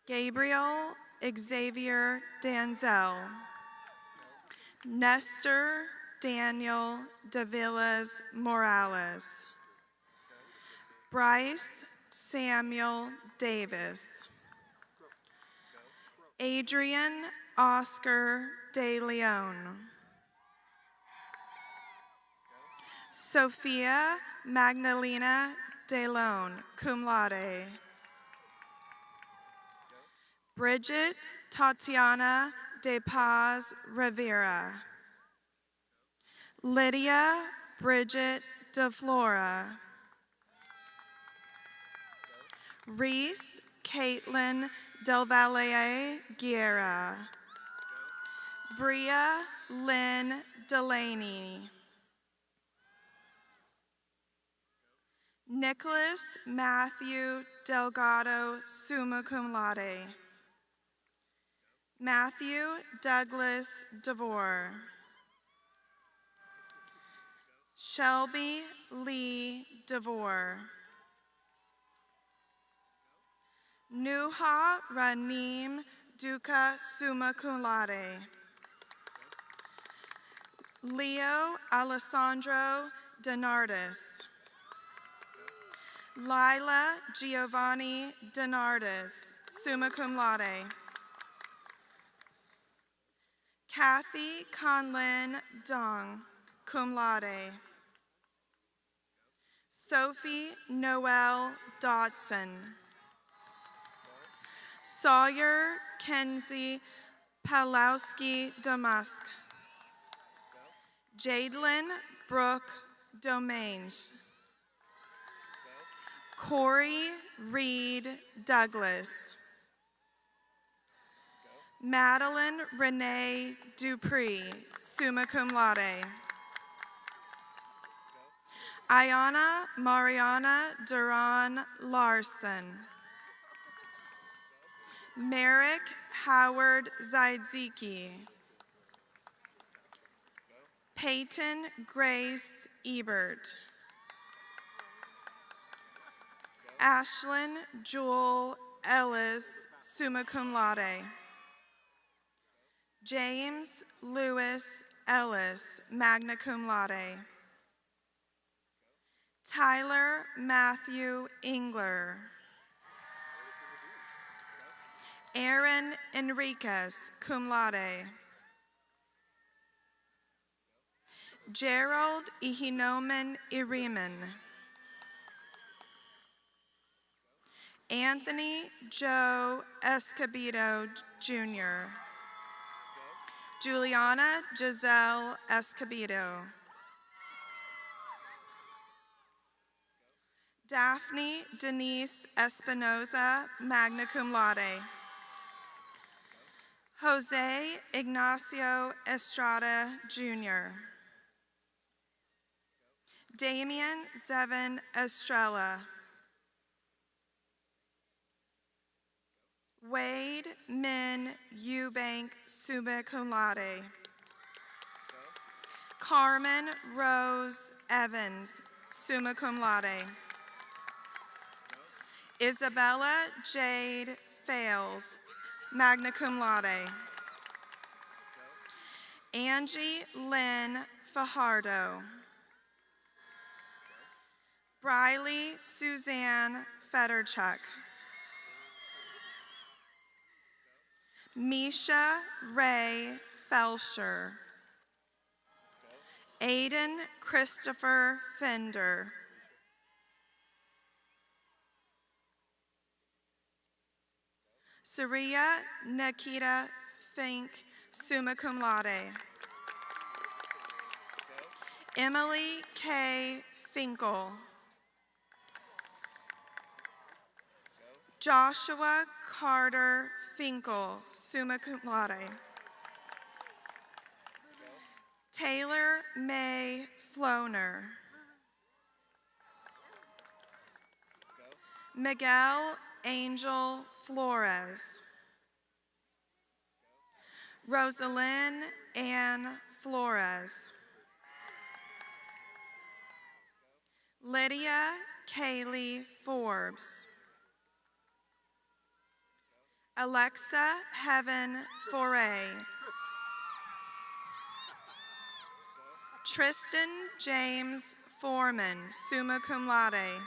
Speaker 13: Gabriel Xavier Danzel. Nestor Daniel Davilas Morales. Bryce Samuel Davis. Adrian Oscar De Leon. Sophia Magdalena De Leon, cum laude. Bridget Tatiana De Paz Rivera. Lydia Bridget De Flora. Reese Caitlin Del Valle Guerra. Bria Lynn Delaney. Nicholas Matthew Delgado, summa cum laude. Matthew Douglas DeVore. Shelby Lee DeVore. Nuha Ranim Duca, summa cum laude. Leo Alessandro Donardis. Lila Giovanni Donardis, summa cum laude. Kathy Conlin Dong, cum laude. Sophie Noel Dodson. Sawyer Kenzie Palowski Damask. Jadelyn Brooke Domains. Corey Reed Douglas. Madeline Renee Dupree, summa cum laude. Ayana Mariana Duran Larson. Merrick Howard Zaidziki. Peyton Grace Ebert. Ashlyn Jewel Ellis, summa cum laude. James Lewis Ellis, magna cum laude. Tyler Matthew Engler. Aaron Enriquez, cum laude. Gerald Ihinomen Iriman. Anthony Joe Escobedo Jr. Juliana Giselle Escobedo. Daphne Denise Espinoza, magna cum laude. Jose Ignacio Estrada, Jr. Damian Zevin Estrella. Wade Min Eubank, summa cum laude. Carmen Rose Evans, summa cum laude. Isabella Jade Fales, magna cum laude. Angie Lynn Fajardo. Briley Suzanne Federchuk. Misha Ray Felsher. Aiden Christopher Fender. Saria Nikita Fink, summa cum laude. Emily K. Finkel. Joshua Carter Finkel, summa cum laude. Taylor May Floner. Miguel Angel Flores. Rosalind Ann Flores. Lydia Kaylee Forbes. Alexa Heaven Foray. Tristan James Foreman, summa cum laude.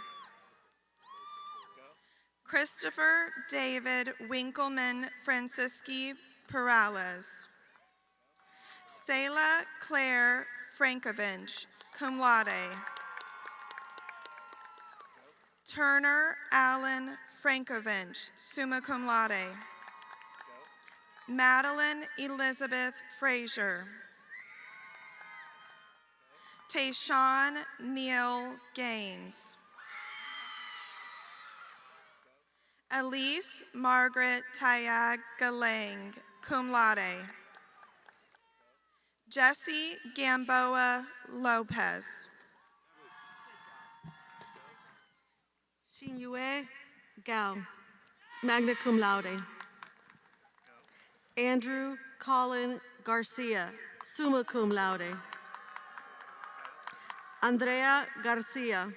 Speaker 13: Christopher David Winkleman Francisci Perales. Selah Claire Frankovich, cum laude. Turner Allen Frankovich, summa cum laude. Madeline Elizabeth Frazier. Tayshawn Neil Gaines. Elise Margaret Tayag Galang, cum laude. Jesse Gamboa Lopez.
Speaker 14: Xinyue Gao, magna cum laude. Andrew Colin Garcia, summa cum laude. Andrea Garcia.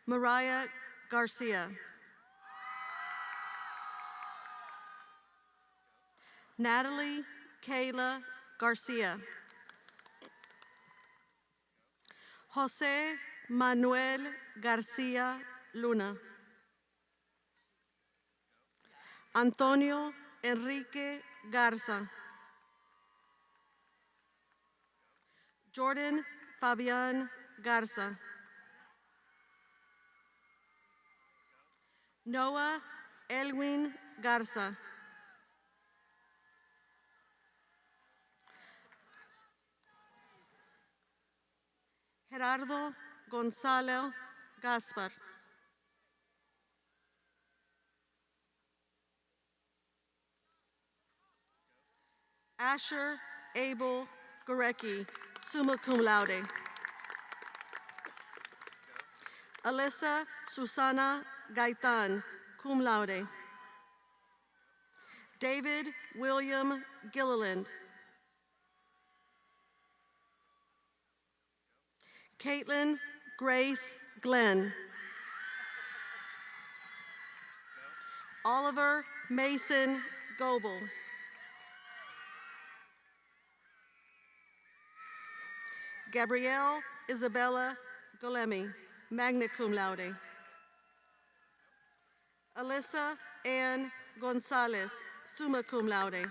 Speaker 14: Mariah Garcia. Natalie Kayla Garcia. Jose Manuel Garcia Luna. Antonio Enrique Garza. Jordan Fabian Garza. Noah Elwin Garza. Gerardo Gonzalo Gaspar. Asher Abel Gorecki, summa cum laude. Alyssa Susana Gaitan, cum laude. David William Gilliland. Caitlin Grace Glenn. Oliver Mason Goebel. Gabrielle Isabella Golemi, magna cum laude. Alyssa Ann Gonzalez, summa cum laude.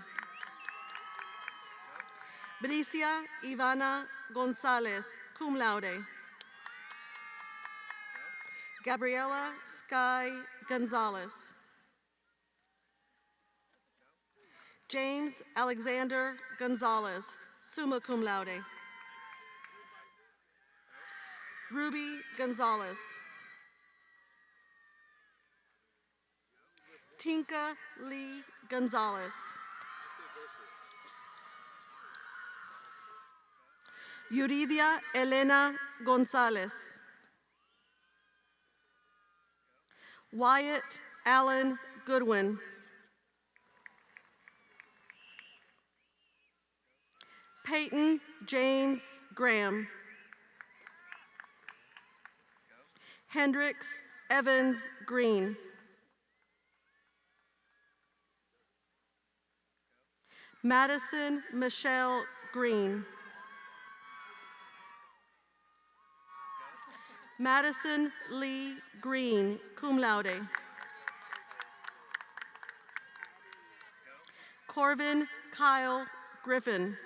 Speaker 14: Benicia Ivana Gonzalez, cum laude. Gabriela Sky Gonzalez. James Alexander Gonzalez, summa cum laude. Ruby Gonzalez. Tinka Lee Gonzalez. Yuridia Elena Gonzalez. Wyatt Allen Goodwin. Peyton James Graham. Hendrix Evans Green. Madison Michelle Green. Madison Lee Green, cum laude. Corvin Kyle Griffin.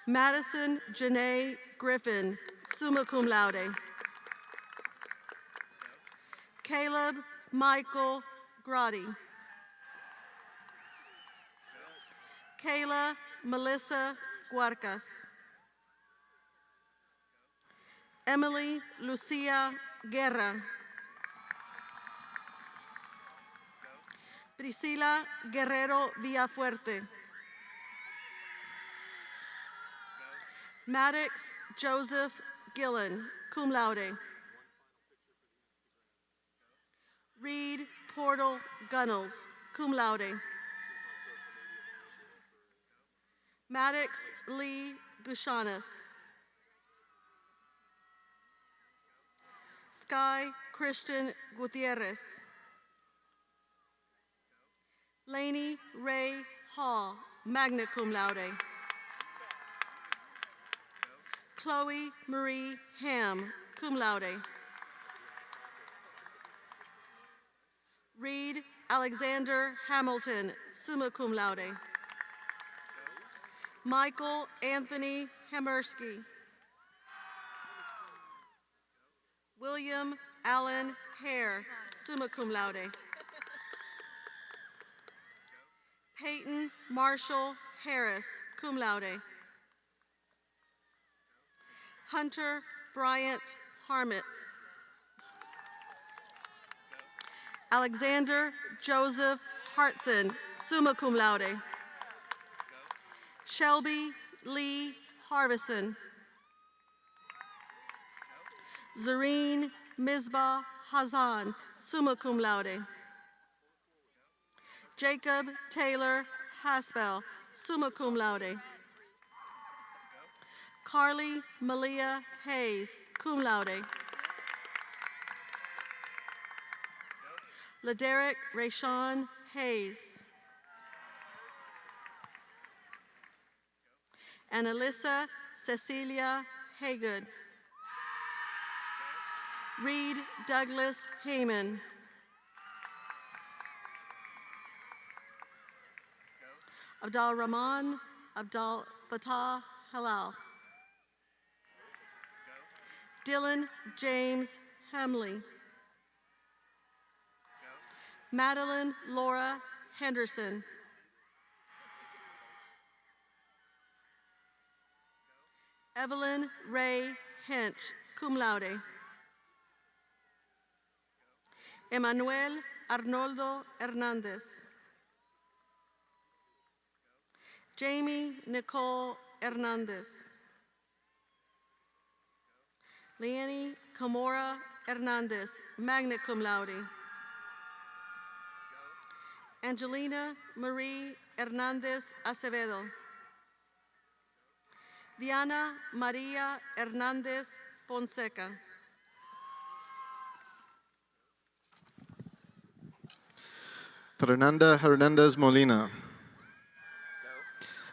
Speaker 14: Madison Janae Griffin, summa cum laude. Caleb Michael Grotti. Kayla Melissa Guarcas. Emily Lucia Guerra. Priscila Guerrero Villafuerte. Maddox Joseph Gillen, cum laude. Reed Portal Gunnels, cum laude. Maddox Lee Gushanis. Sky Christian Gutierrez. Lainey Ray Hall, magna cum laude. Chloe Marie Ham, cum laude. Reed Alexander Hamilton, summa cum laude. Michael Anthony Hamersky. William Allen Hare, summa cum laude. Peyton Marshall Harris, cum laude. Hunter Bryant Harmit. Alexander Joseph Hartson, summa cum laude. Shelby Lee Harvison. Zareen Misbah Hazan, summa cum laude. Jacob Taylor Haspel, summa cum laude. Carly Malia Hayes, cum laude. Laderick Rayshawn Hayes. And Alyssa Cecilia Haygood. Reed Douglas Heyman. Abdul Rahman Abdul Fattah Halal. Dylan James Hamley. Madeline Laura Henderson. Evelyn Ray Hench, cum laude. Emmanuel Arnoldo Hernandez. Jamie Nicole Hernandez. Leanne Camora Hernandez, magna cum laude. Angelina Marie Hernandez Acevedo. Diana Maria Hernandez Fonseca.
Speaker 15: Fernanda Hernandez Molina.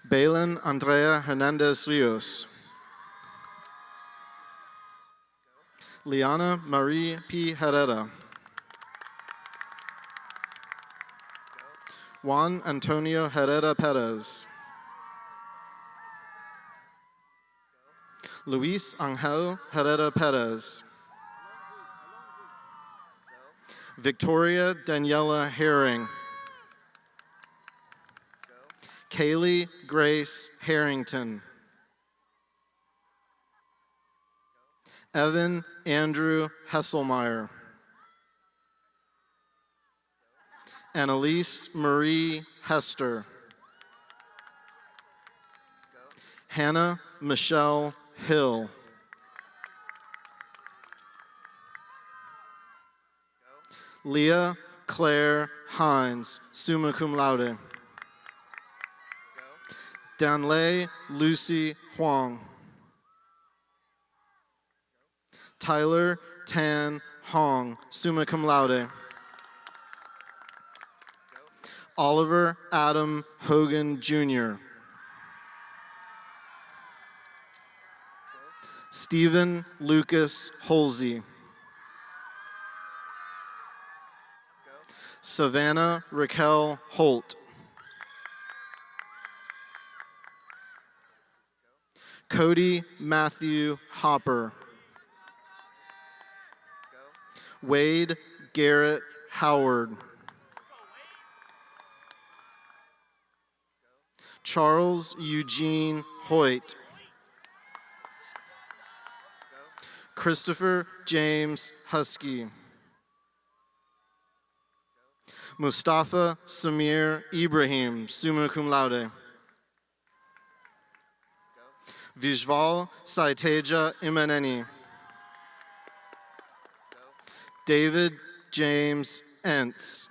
Speaker 15: Balin Andrea Hernandez Rios. Liana Marie P. Herrera. Juan Antonio Herrera Perez. Luis Angel Herrera Perez. Victoria Daniela Herring. Kaylee Grace Harrington. Evan Andrew Hesselmeyer. Annalise Marie Hester. Hannah Michelle Hill. Leah Claire Hines, summa cum laude. Danley Lucy Huang. Tyler Tan Hong, summa cum laude. Oliver Adam Hogan Jr. Stephen Lucas Holsey. Savannah Raquel Holt. Cody Matthew Hopper. Wade Garrett Howard. Charles Eugene Hoyt. Christopher James Husky. Mustafa Samir Ibrahim, summa cum laude. Vishval Saiteja Imaneni. David James Entz.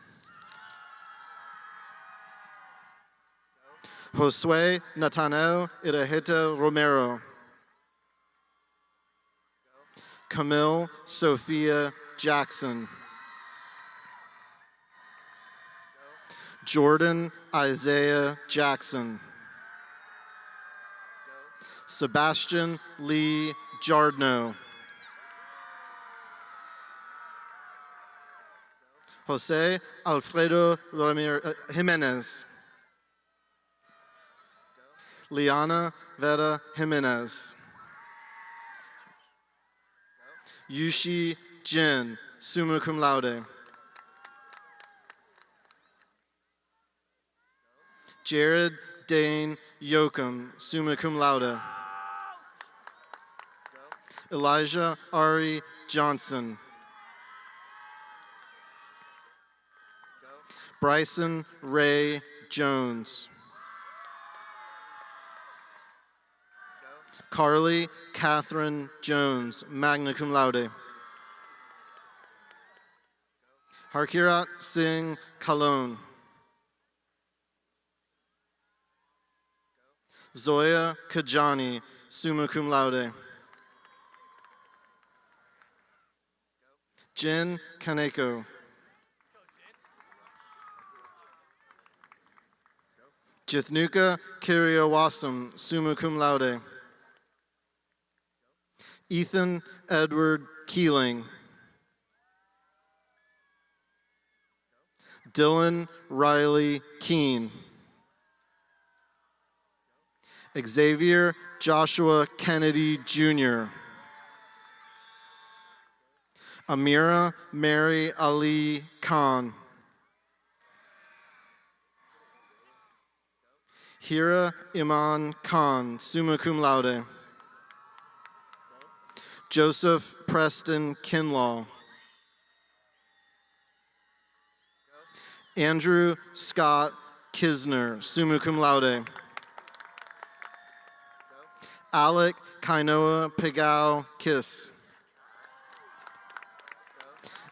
Speaker 15: Josue Natanel Iraheta Romero. Camille Sophia Jackson. Jordan Isaiah Jackson. Sebastian Lee Jardno. Jose Alfredo Jimenez. Liana Vera Jimenez. Yushi Jin, summa cum laude. Jared Dane Yoakum, summa cum laude. Elijah Ari Johnson. Bryson Ray Jones. Carly Catherine Jones, magna cum laude. Harkirat Singh Kalon. Zoya Kajani, summa cum laude. Jen Kaneko. Jithnuka Kiriawasam, summa cum laude. Ethan Edward Keeling. Dylan Riley Keene. Xavier Joshua Kennedy Jr. Amira Mary Ali Khan. Hira Iman Khan, summa cum laude. Joseph Preston Kinlaw. Andrew Scott Kisner, summa cum laude. Alec Kainoa Pegao Kiss.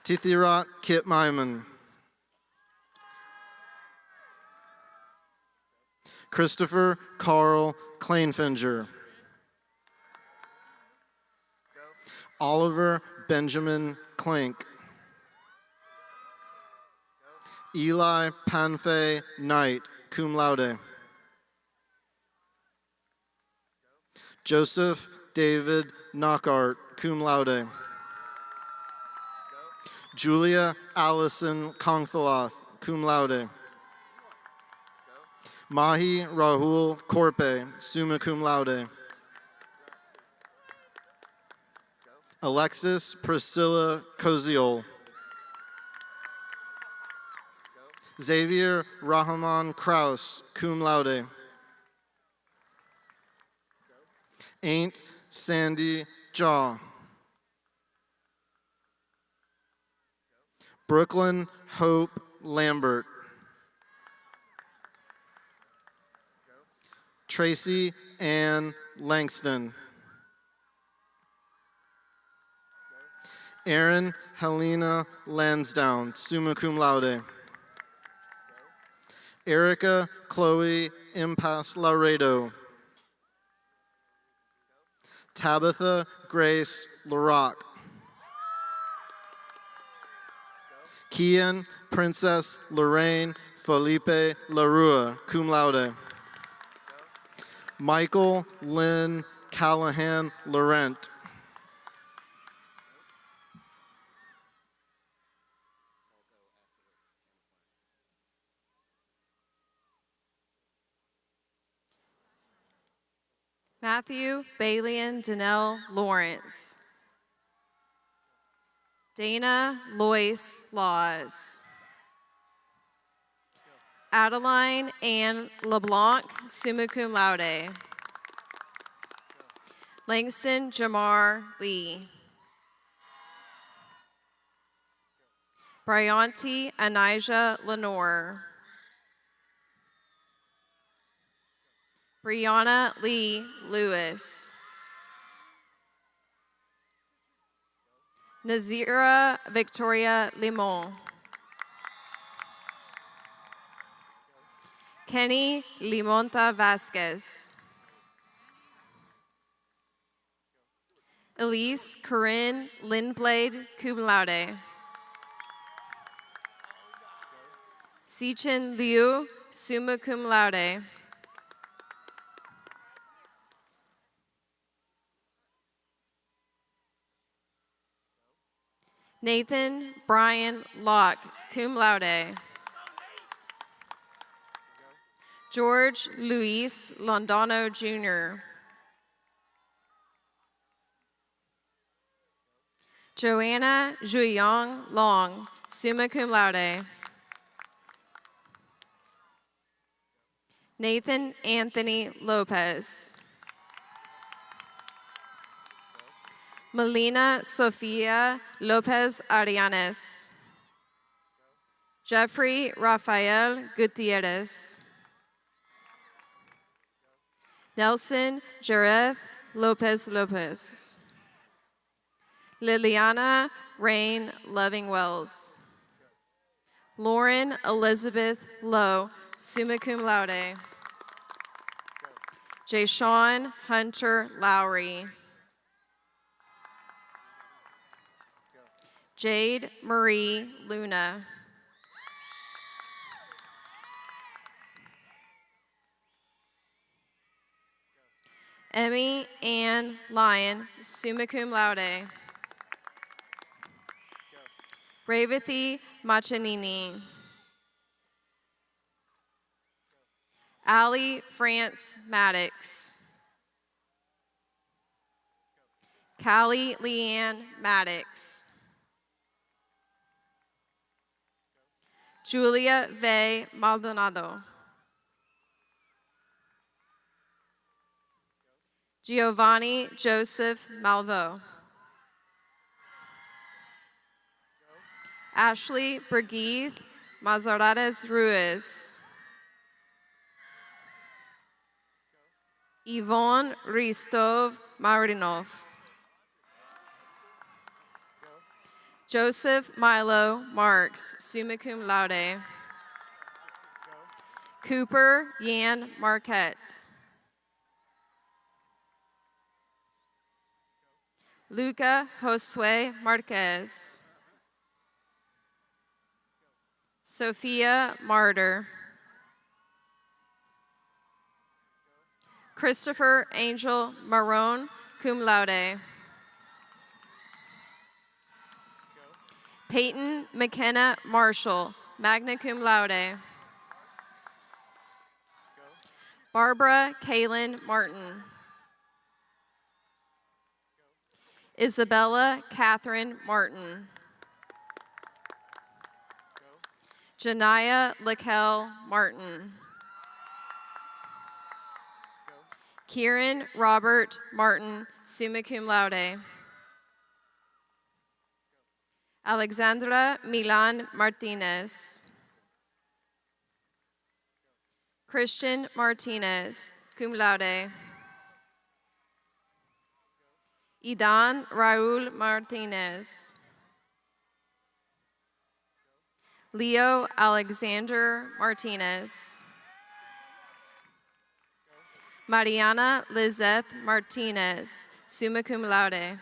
Speaker 15: Tithirat Kit Myman. Christopher Carl Kleinfinger. Oliver Benjamin Klink. Eli Panfe Knight, cum laude. Joseph David Knockart, cum laude. Julia Allison Kongthalath, cum laude. Mahi Rahul Korpe, summa cum laude. Alexis Priscilla Koziol. Xavier Rahman Kraus, cum laude. Ain't Sandy Jaw. Brooklyn Hope Lambert. Tracy Ann Langston. Erin Helena Lansdowne, summa cum laude. Erica Chloe Impas Laredo. Tabitha Grace LaRock. Kian Princess Lorraine Felipe LaRua, cum laude. Michael Lynn Callahan Laurent.
Speaker 3: Matthew Balian Danell Lawrence. Dana Lois Laws. Adeline Ann LeBlanc, summa cum laude. Langston Jamar Lee. Bryanti Anijah Lenore. Brianna Lee Lewis. Nazira Victoria Limon. Kenny Limonta Vasquez. Elise Corinne Lindblade, cum laude. Sichin Liu, summa cum laude. Nathan Brian Locke, cum laude. George Luis Londano, Jr. Joanna Zhuiyang Long, summa cum laude. Nathan Anthony Lopez. Melina Sofia Lopez Arianes. Jeffrey Rafael Gutierrez. Nelson Jareth Lopez Lopez. Liliana Rain Loving Wells. Lauren Elizabeth Lowe, summa cum laude. Jayshawn Hunter Lowry. Jade Marie Luna. Emmy Ann Lyon, summa cum laude. Revathi Machanini. Allie France Maddox. Callie Leanne Maddox. Julia Vey Maldonado. Giovanni Joseph Malvo. Ashley Brigitte Mazarates Ruiz. Yvonne Ristov Marinov. Joseph Milo Marks, summa cum laude. Cooper Yan Marquette. Luca Josue Marquez. Sophia Martyr. Christopher Angel Marone, cum laude. Peyton McKenna Marshall, magna cum laude. Barbara Kaylin Martin. Isabella Catherine Martin. Janaya Lakel Martin. Kieran Robert Martin, summa cum laude. Alexandra Milan Martinez. Christian Martinez, cum laude. Idan Raul Martinez. Leo Alexander Martinez. Mariana Lizeth Martinez, summa cum laude.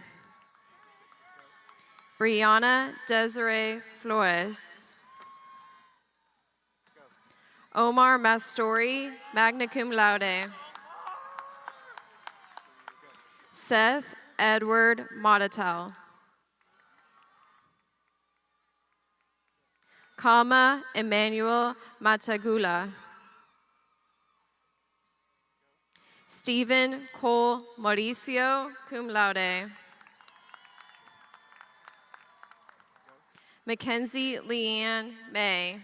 Speaker 3: Brianna Desiree Flores. Omar Mastori, magna cum laude. Seth Edward Modatel. Kama Emmanuel Matagula. Stephen Cole Mauricio, cum laude. Mackenzie Leanne May.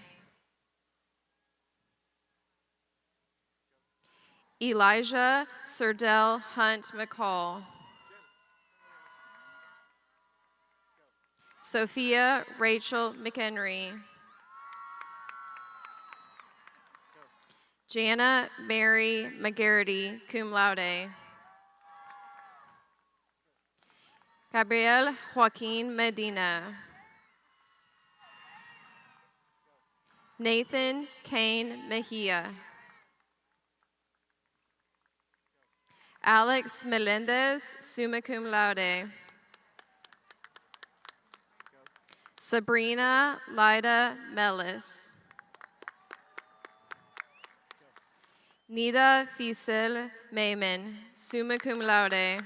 Speaker 3: Elijah Surdell Hunt McCall. Sophia Rachel McHenry. Jana Mary McGarity, cum laude. Gabriel Joaquin Medina. Nathan Kane Mejia. Alex Melendez, summa cum laude. Sabrina Lida Mellis. Nida Fisel Mayman, summa cum laude.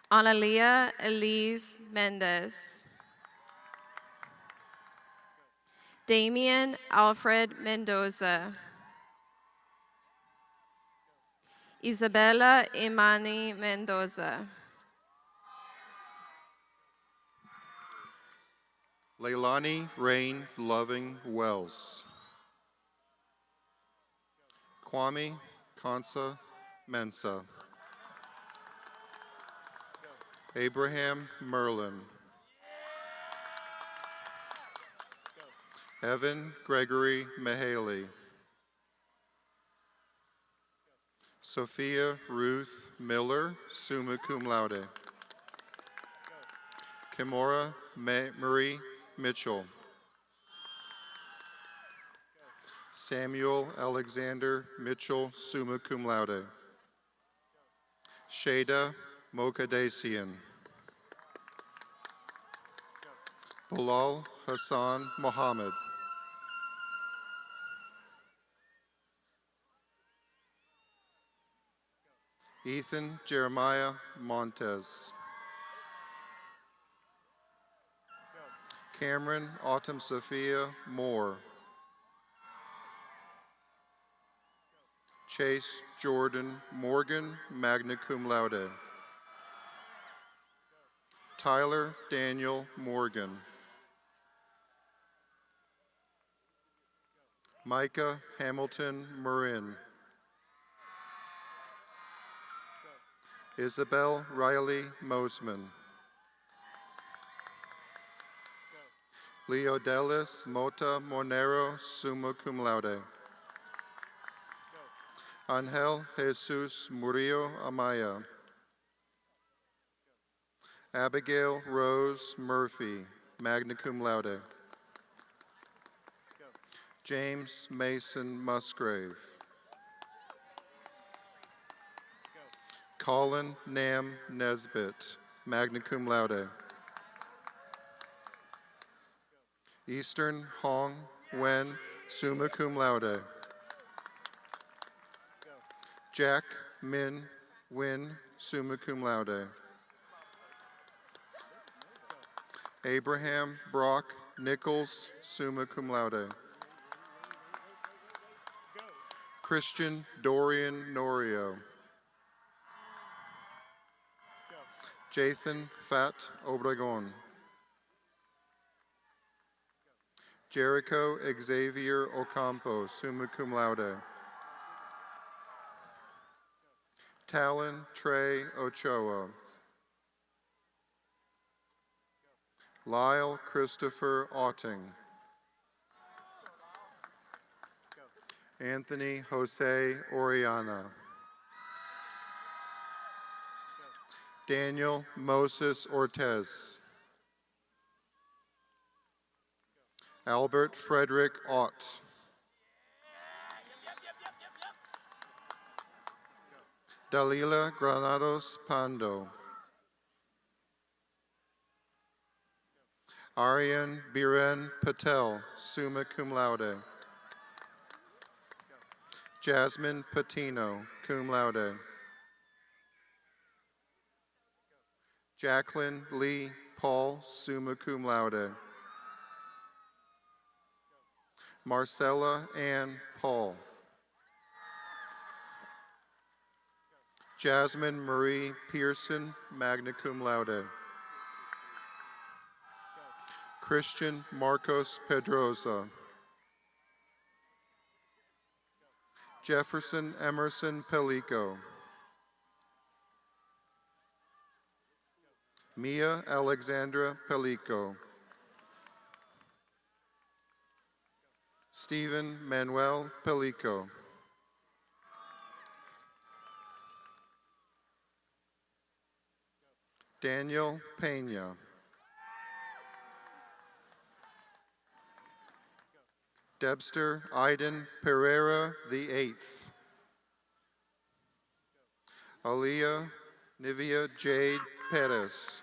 Speaker 3: Analia Elise Mendez. Damian Alfred Mendoza. Isabella Imani Mendoza.
Speaker 16: Leilani Rain Loving Wells. Kwame Kansa Mensa. Abraham Merlin. Evan Gregory Mahaley. Sophia Ruth Miller, summa cum laude. Kimora Marie Mitchell. Samuel Alexander Mitchell, summa cum laude. Shada Mokadesian. Bilal Hassan Mohammed. Ethan Jeremiah Montes. Cameron Autumn Sophia Moore. Chase Jordan Morgan, magna cum laude. Tyler Daniel Morgan. Micah Hamilton Marin. Isabel Riley Mosman. Leo Delis Mota Monero, summa cum laude. Angel Jesus Murillo Amaya. Abigail Rose Murphy, magna cum laude. James Mason Musgrave. Colin Nam Nesbitt, magna cum laude. Eastern Hong Wen, summa cum laude. Jack Min Win, summa cum laude. Abraham Brock Nichols, summa cum laude. Christian Dorian Norio. Jathan Fat Obregon. Jericho Xavier Ocampo, summa cum laude. Talon Trey Ochoa. Lyle Christopher Otting. Anthony Jose Oriana. Daniel Moses Ortez. Albert Frederick Ott. Dalila Granados Pando. Aryan Biren Patel, summa cum laude. Jasmine Patino, cum laude. Jacqueline Lee Paul, summa cum laude. Marcella Ann Paul. Jasmine Marie Pearson, magna cum laude. Christian Marcos Pedrosa. Jefferson Emerson Pelico. Mia Alexandra Pelico. Stephen Manuel Pelico. Daniel Pena. Debster Iden Pereira VIII. Aaliyah Nivea Jade Perez.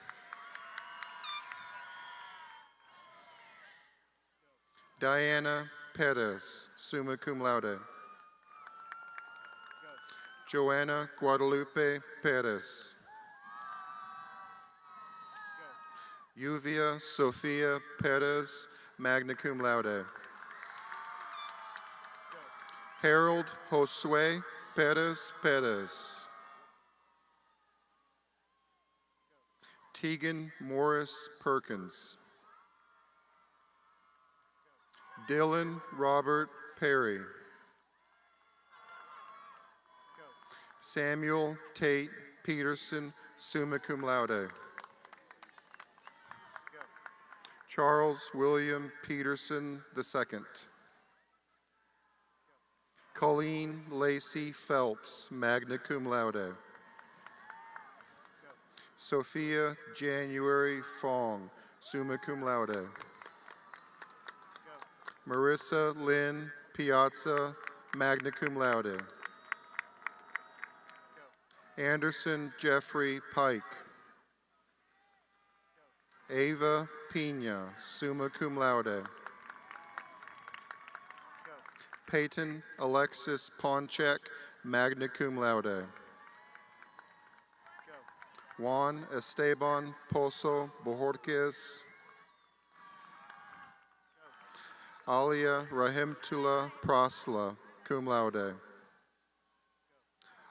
Speaker 16: Diana Perez, summa cum laude. Joanna Guadalupe Perez. Yuvia Sofia Perez, magna cum laude. Harold Josue Perez Perez. Tegan Morris Perkins. Dylan Robert Perry. Samuel Tate Peterson, summa cum laude. Charles William Peterson II. Colleen Lacey Phelps, magna cum laude. Sophia January Fong, summa cum laude. Marissa Lynn Piazza, magna cum laude. Anderson Jeffrey Pike. Ava Pena, summa cum laude. Peyton Alexis Ponchek, magna cum laude. Juan Esteban Pozo Bojorquez. Alia Rahimtula Prasla, cum laude.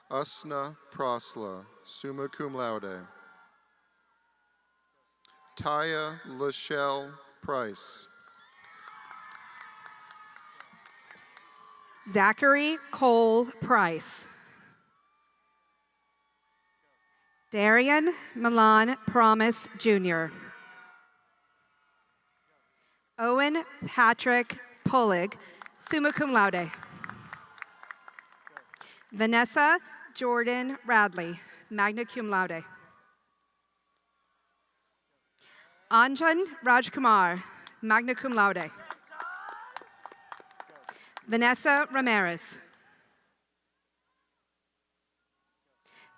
Speaker 16: Usna Prasla, summa cum laude. Taya Lachelle Price.
Speaker 17: Zachary Cole Price. Darian Milan Promise Jr. Owen Patrick Polig, summa cum laude. Vanessa Jordan Radley, magna cum laude. Anjan Rajkumar, magna cum laude. Vanessa Ramirez.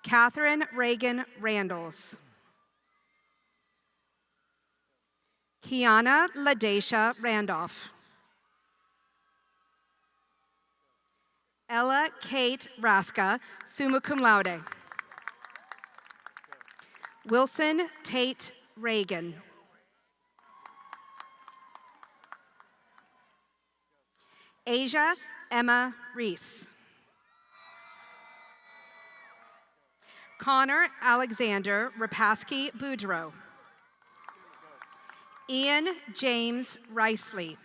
Speaker 17: Catherine Reagan Randalls. Kiana Ladesha Randolph. Ella Kate Raska, summa cum laude. Wilson Tate Reagan. Asia Emma Reese. Connor Alexander Rapaski Boudreau. Ian James Riceley.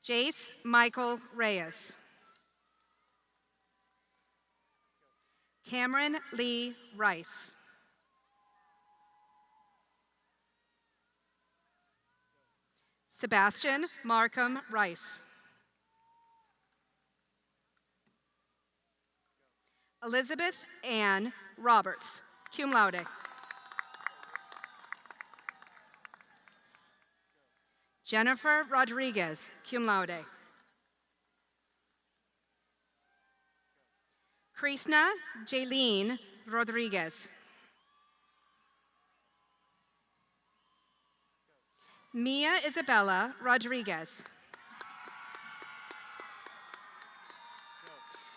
Speaker 17: Jace Michael Reyes. Cameron Lee Rice. Sebastian Markham Rice. Elizabeth Ann Roberts, cum laude. Jennifer Rodriguez, cum laude. Krishna Jaylene Rodriguez. Mia Isabella Rodriguez.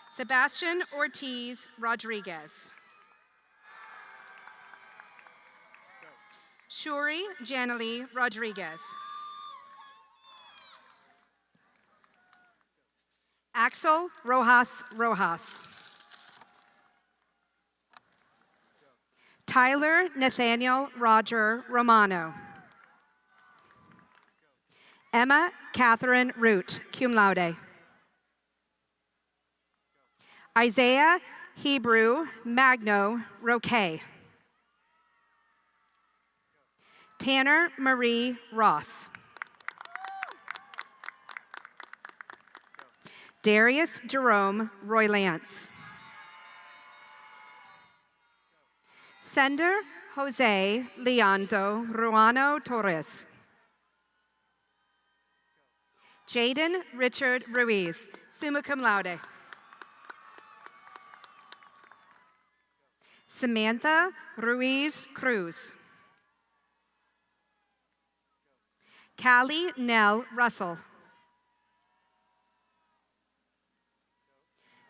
Speaker 17: Sebastian Ortiz Rodriguez. Shuri Janalee Rodriguez. Axel Rojas Rojas. Tyler Nathaniel Roger Romano. Emma Catherine Root, cum laude. Isaiah Hebrew Magno Roque. Tanner Marie Ross. Darius Jerome Roy Lance. Sender Jose Leonzo Ruano Torres. Jaden Richard Ruiz, summa cum laude. Samantha Ruiz Cruz. Callie Nell Russell.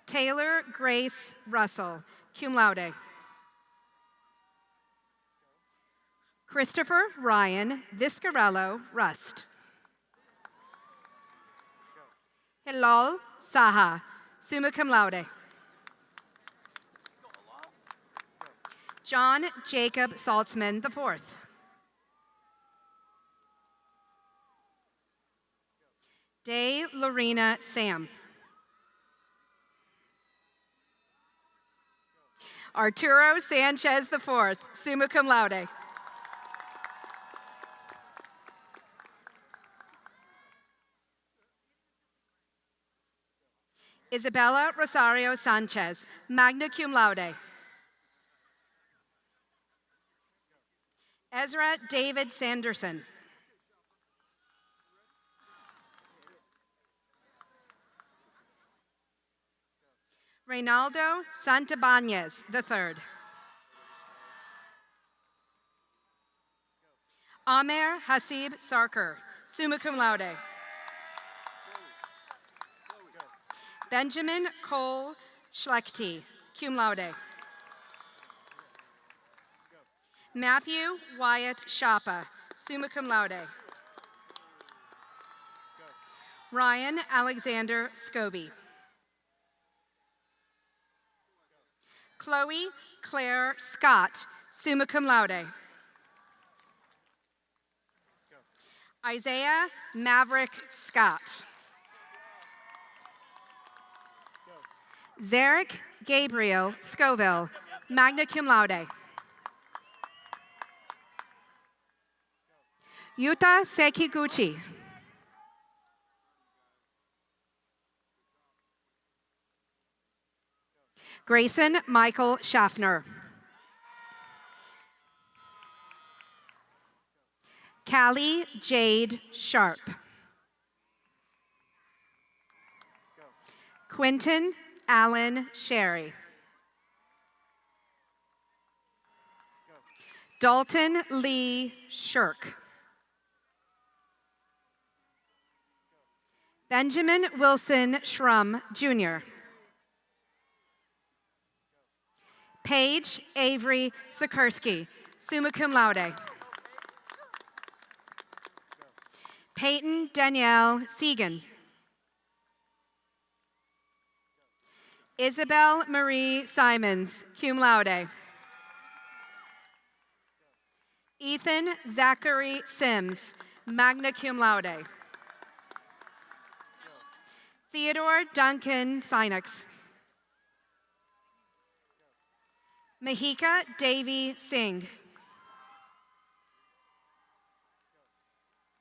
Speaker 17: Taylor Grace Russell, cum laude. Christopher Ryan Viscarello Rust. Hilal Saha, summa cum laude. John Jacob Saltzman IV. Day Lorena Sam. Arturo Sanchez IV, summa cum laude. Isabella Rosario Sanchez, magna cum laude. Ezra David Sanderson. Reynaldo Santabanez III. Amer Hasib Sarkar, summa cum laude. Benjamin Cole Schlechte, cum laude. Matthew Wyatt Shapa, summa cum laude. Ryan Alexander Scobie. Chloe Claire Scott, summa cum laude. Isaiah Maverick Scott. Zarek Gabriel Scoville, magna cum laude. Yuta Sekiguchi. Grayson Michael Schaffner. Callie Jade Sharp. Quentin Allen Sherry. Dalton Lee Shirk. Benjamin Wilson Schrum, Jr. Paige Avery Sikorsky, summa cum laude. Peyton Danielle Segan. Isabel Marie Simons, cum laude. Ethan Zachary Sims, magna cum laude. Theodore Duncan Sinex. Mahika Devi Singh.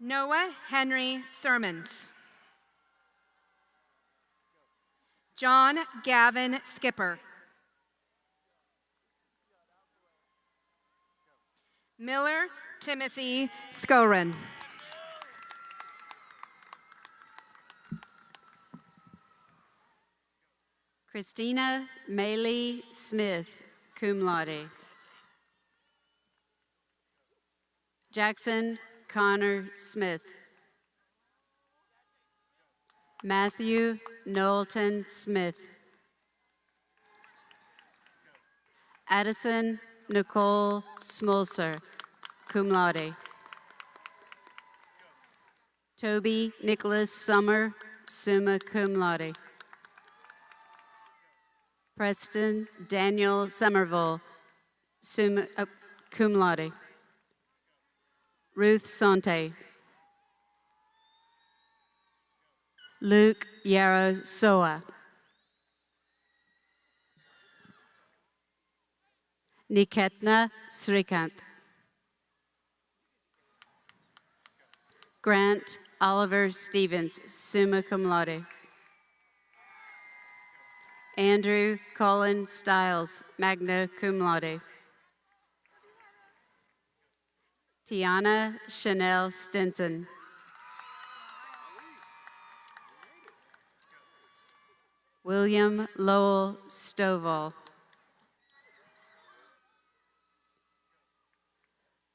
Speaker 17: Noah Henry Sermons. John Gavin Skipper. Miller Timothy Skoren.
Speaker 18: Christina Maylee Smith, cum laude. Jackson Connor Smith. Matthew Knowlton Smith. Addison Nicole Smolser, cum laude. Toby Nicholas Summer, summa cum laude. Preston Daniel Somerville, cum laude. Ruth Sante. Luke Yarrow Soa. Niketna Srikant. Grant Oliver Stevens, summa cum laude. Andrew Colin Stiles, magna cum laude. Tiana Chanel Stinson. William Lowell Stovall.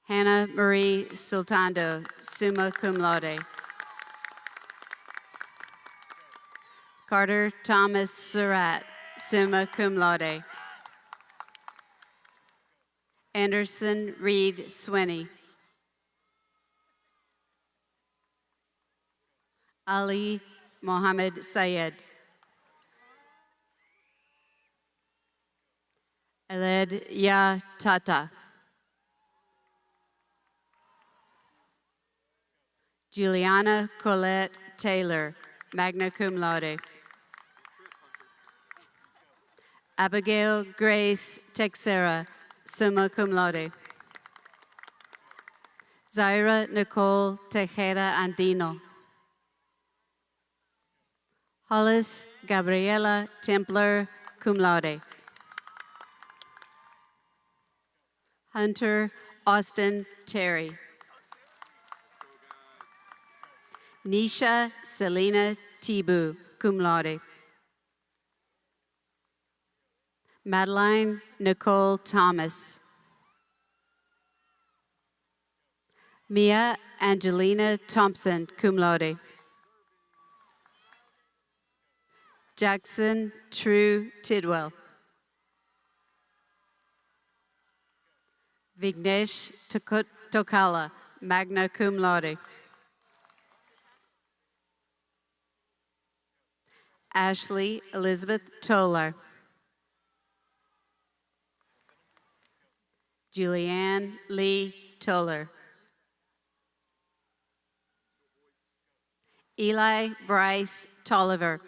Speaker 18: Hannah Marie Sultando, summa cum laude. Carter Thomas Surratt, summa cum laude. Anderson Reed Swinney. Ali Mohammed Sayed. Aled Ya Tata. Juliana Colette Taylor, magna cum laude. Abigail Grace Texera, summa cum laude. Zaira Nicole Tejeda Andino. Hollis Gabriela Templer, cum laude. Hunter Austin Terry. Nisha Selena Tibu, cum laude. Madeline Nicole Thomas. Mia Angelina Thompson, cum laude. Jackson True Tidwell. Vignesh Tokala, magna cum laude. Ashley Elizabeth Toller. Julianne Lee Toller. Eli Bryce Tolliver.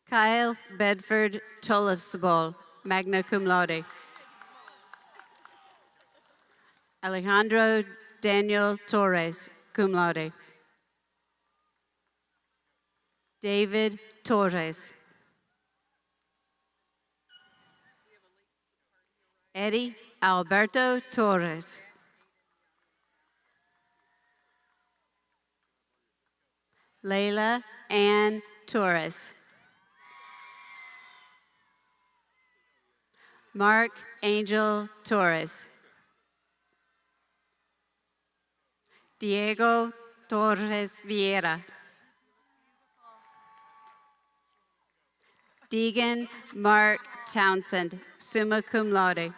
Speaker 18: Kyle Bedford Tollefsbol, magna cum laude. Alejandro Daniel Torres, cum laude. David Torres. Eddie Alberto Torres. Layla Ann Torres. Mark Angel Torres. Diego Torres Vieira. Deegan Mark Townsend, summa cum laude.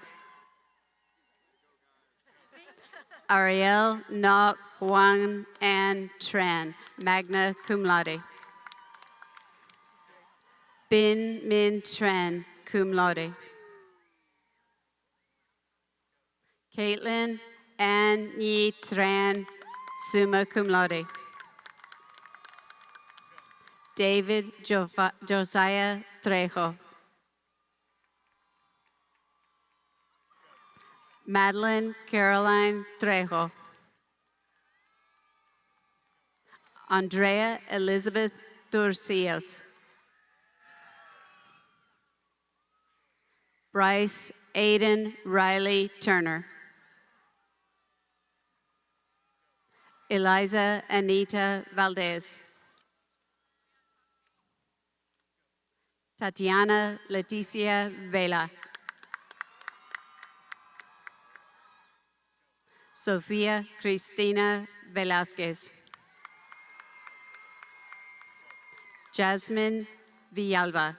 Speaker 18: Ariel Nok Huang An Tran, magna cum laude. Bin Min Tran, cum laude. Caitlin An Yi Tran, summa cum laude. David Josiah Trejo. Madeline Caroline Trejo. Andrea Elizabeth Turcios. Bryce Aiden Riley Turner. Eliza Anita Valdez. Tatiana Leticia Vela. Sofia Cristina Velázquez. Jasmine Villalba.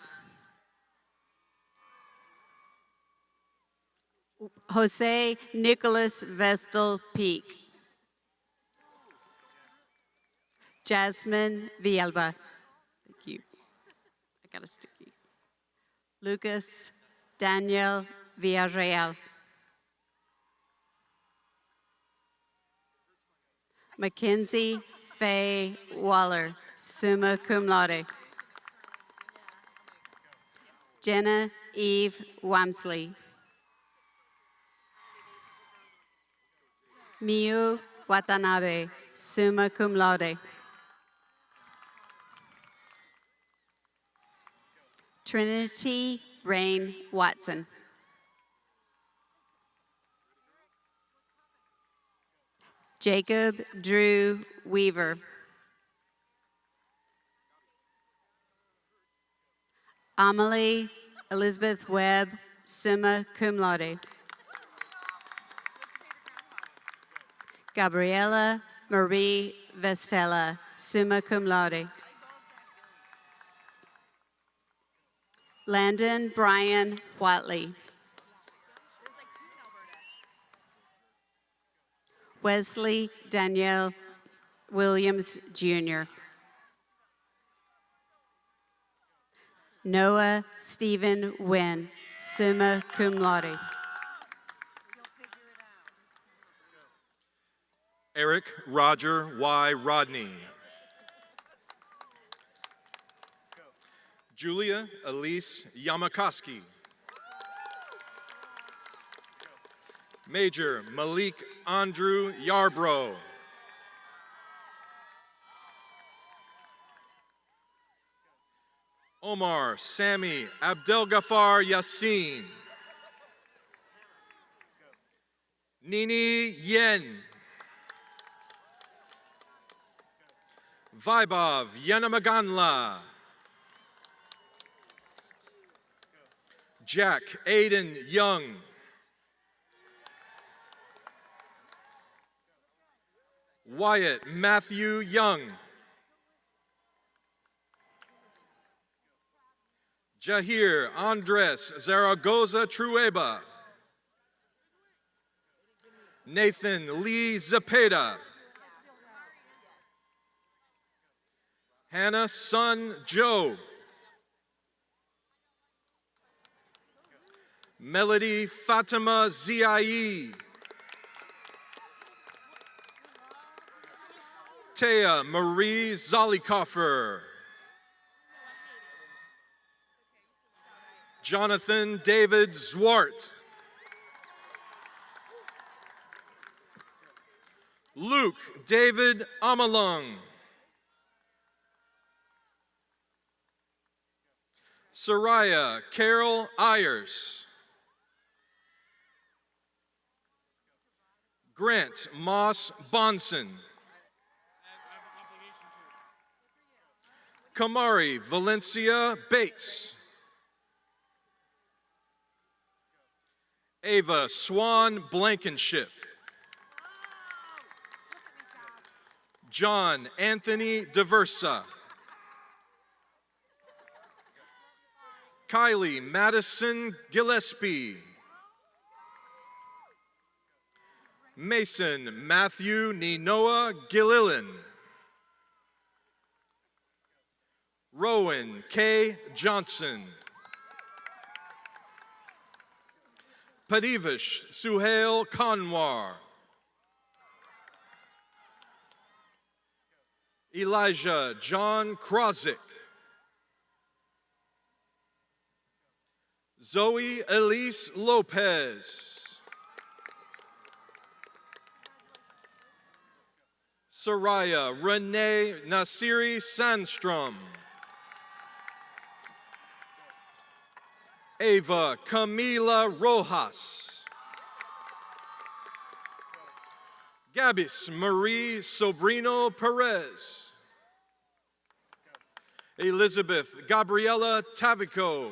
Speaker 18: Jose Nicholas Vestal Peak. Jasmine Villalba. Thank you. I got a sticky. Lucas Daniel Villarreal. Mackenzie Faye Waller, summa cum laude. Jenna Eve Wamsley. Miyu Watanabe, summa cum laude. Trinity Rain Watson. Jacob Drew Weaver. Amelie Elizabeth Webb, summa cum laude. Gabriela Marie Vestella, summa cum laude. Landon Brian Watley. Wesley Danielle Williams, Jr. Noah Stephen Wynn, summa cum laude.
Speaker 19: Eric Roger Y. Rodney. Julia Elise Yamakowski. Major Malik Andrew Yarbrough. Omar Sami Abdelgafar Yassin. Nini Yen. Vaibhav Yanamaganla. Jack Aiden Young. Wyatt Matthew Young. Jahir Andres Zaragoza Trueba. Nathan Lee Zepeda. Hannah Sun Joe. Melody Fatima Ziai. Taya Marie Zollikofer. Jonathan David Zwart. Luke David Amalung. Soraya Carol Ayers. Grant Moss Bonson. Kamari Valencia Bates. Ava Swan Blankenship. John Anthony DeVersa. Kylie Madison Gillespie. Mason Matthew Ninoa Gillilan. Rowan K. Johnson. Padivish Suhail Kanwar. Elijah John Krozik. Zoe Elise Lopez. Soraya Renee Nasiri Sandstrom. Ava Camila Rojas. Gabis Marie Sobrino Perez. Elizabeth Gabriela Tavico.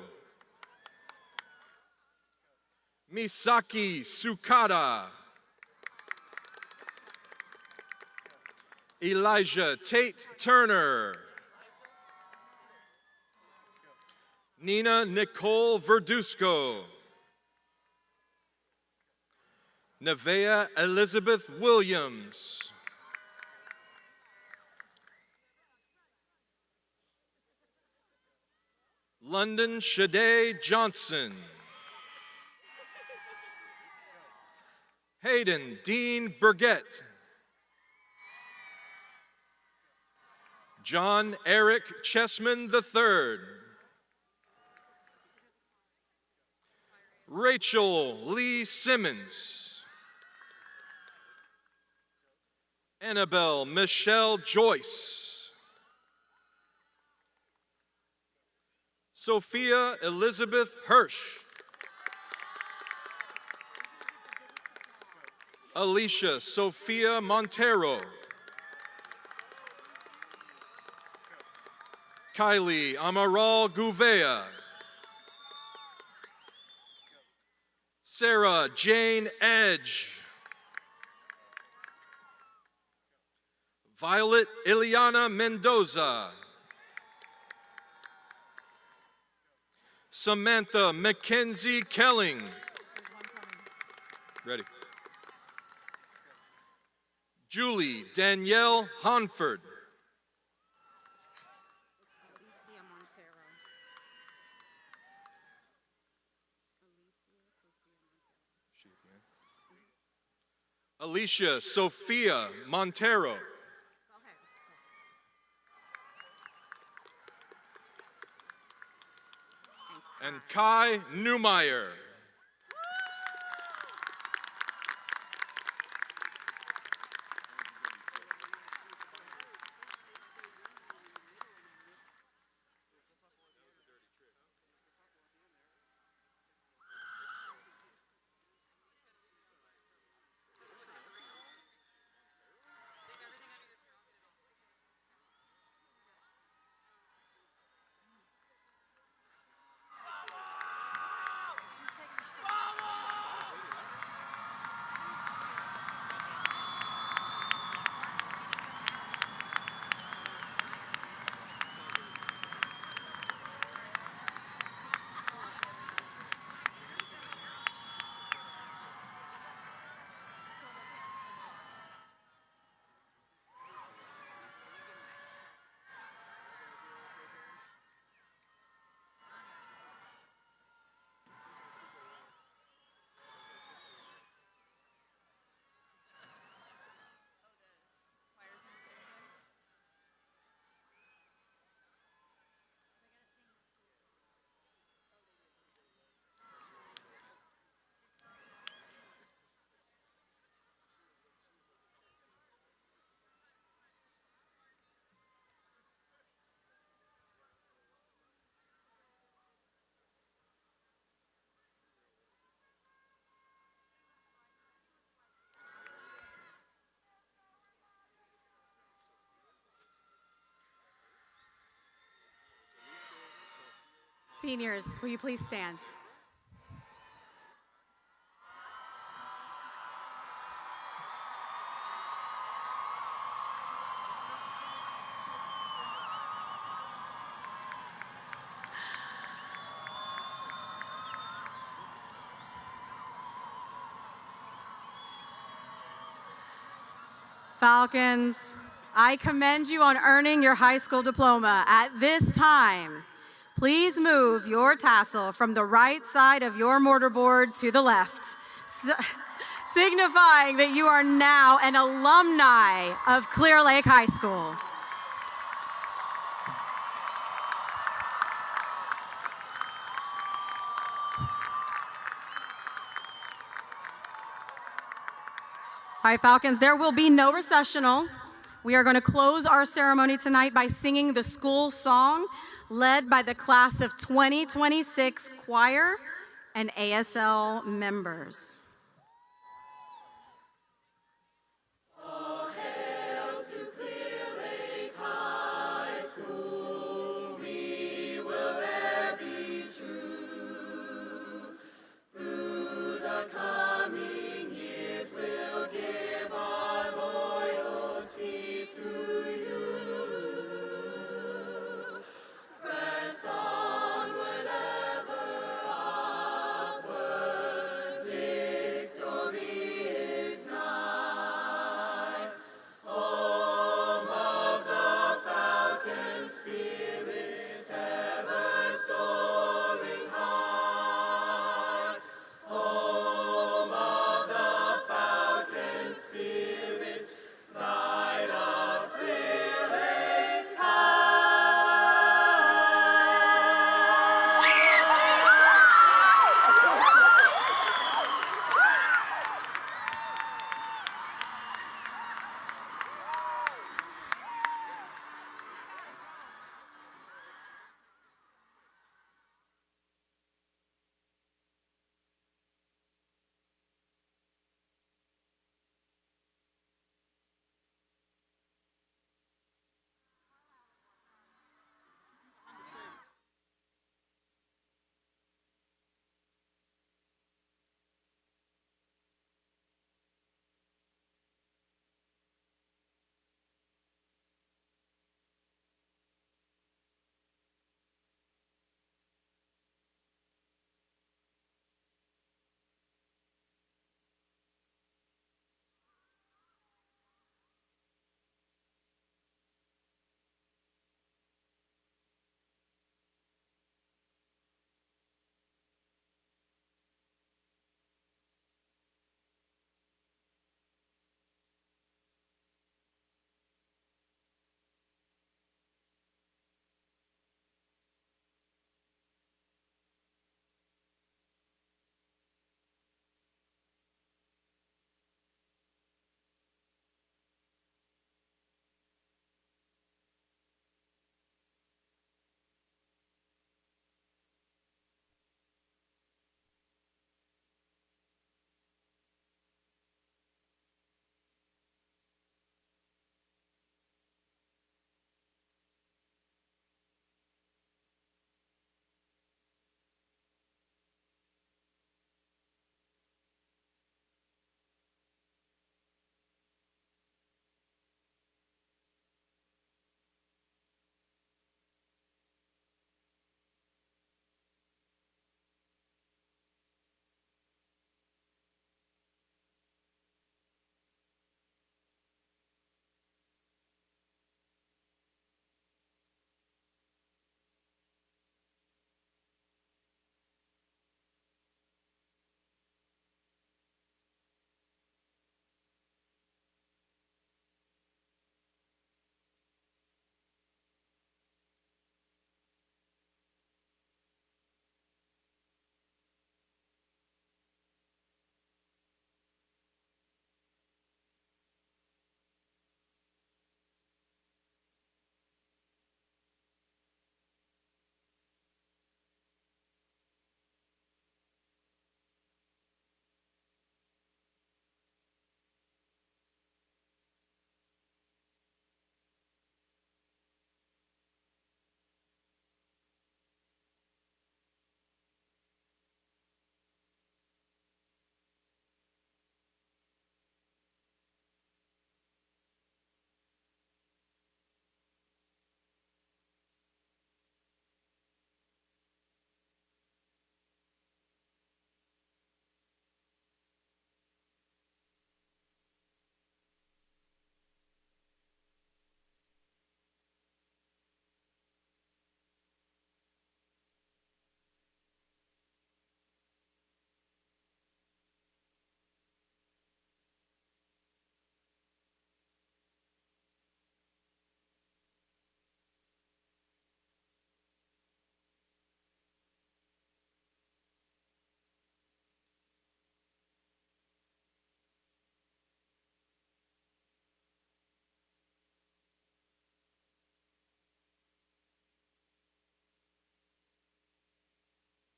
Speaker 19: Misaki Sukada. Elijah Tate Turner. Nina Nicole Verdusco. Nevea Elizabeth Williams. London Shade Johnson. Hayden Dean Burgett. John Eric Chessman III. Rachel Lee Simmons. Annabelle Michelle Joyce. Sophia Elizabeth Hirsch. Alicia Sophia Montero. Kylie Amaral Gouveia. Sarah Jane Edge. Violet Ileana Mendoza. Samantha Mackenzie Kelling. Ready. Julie Danielle Honford. Alicia Sophia Montero. And Kai Newmeyer.
Speaker 6: Seniors, will you please stand? Falcons, I commend you on earning your high school diploma. At this time, please move your tassel from the right side of your mortarboard to the left, signifying that you are now an alumni of Clear Lake High School. right, Falcons, there will be no recessional. We are going to close our ceremony tonight by singing the school song led by the class of 2026 choir and ASL members.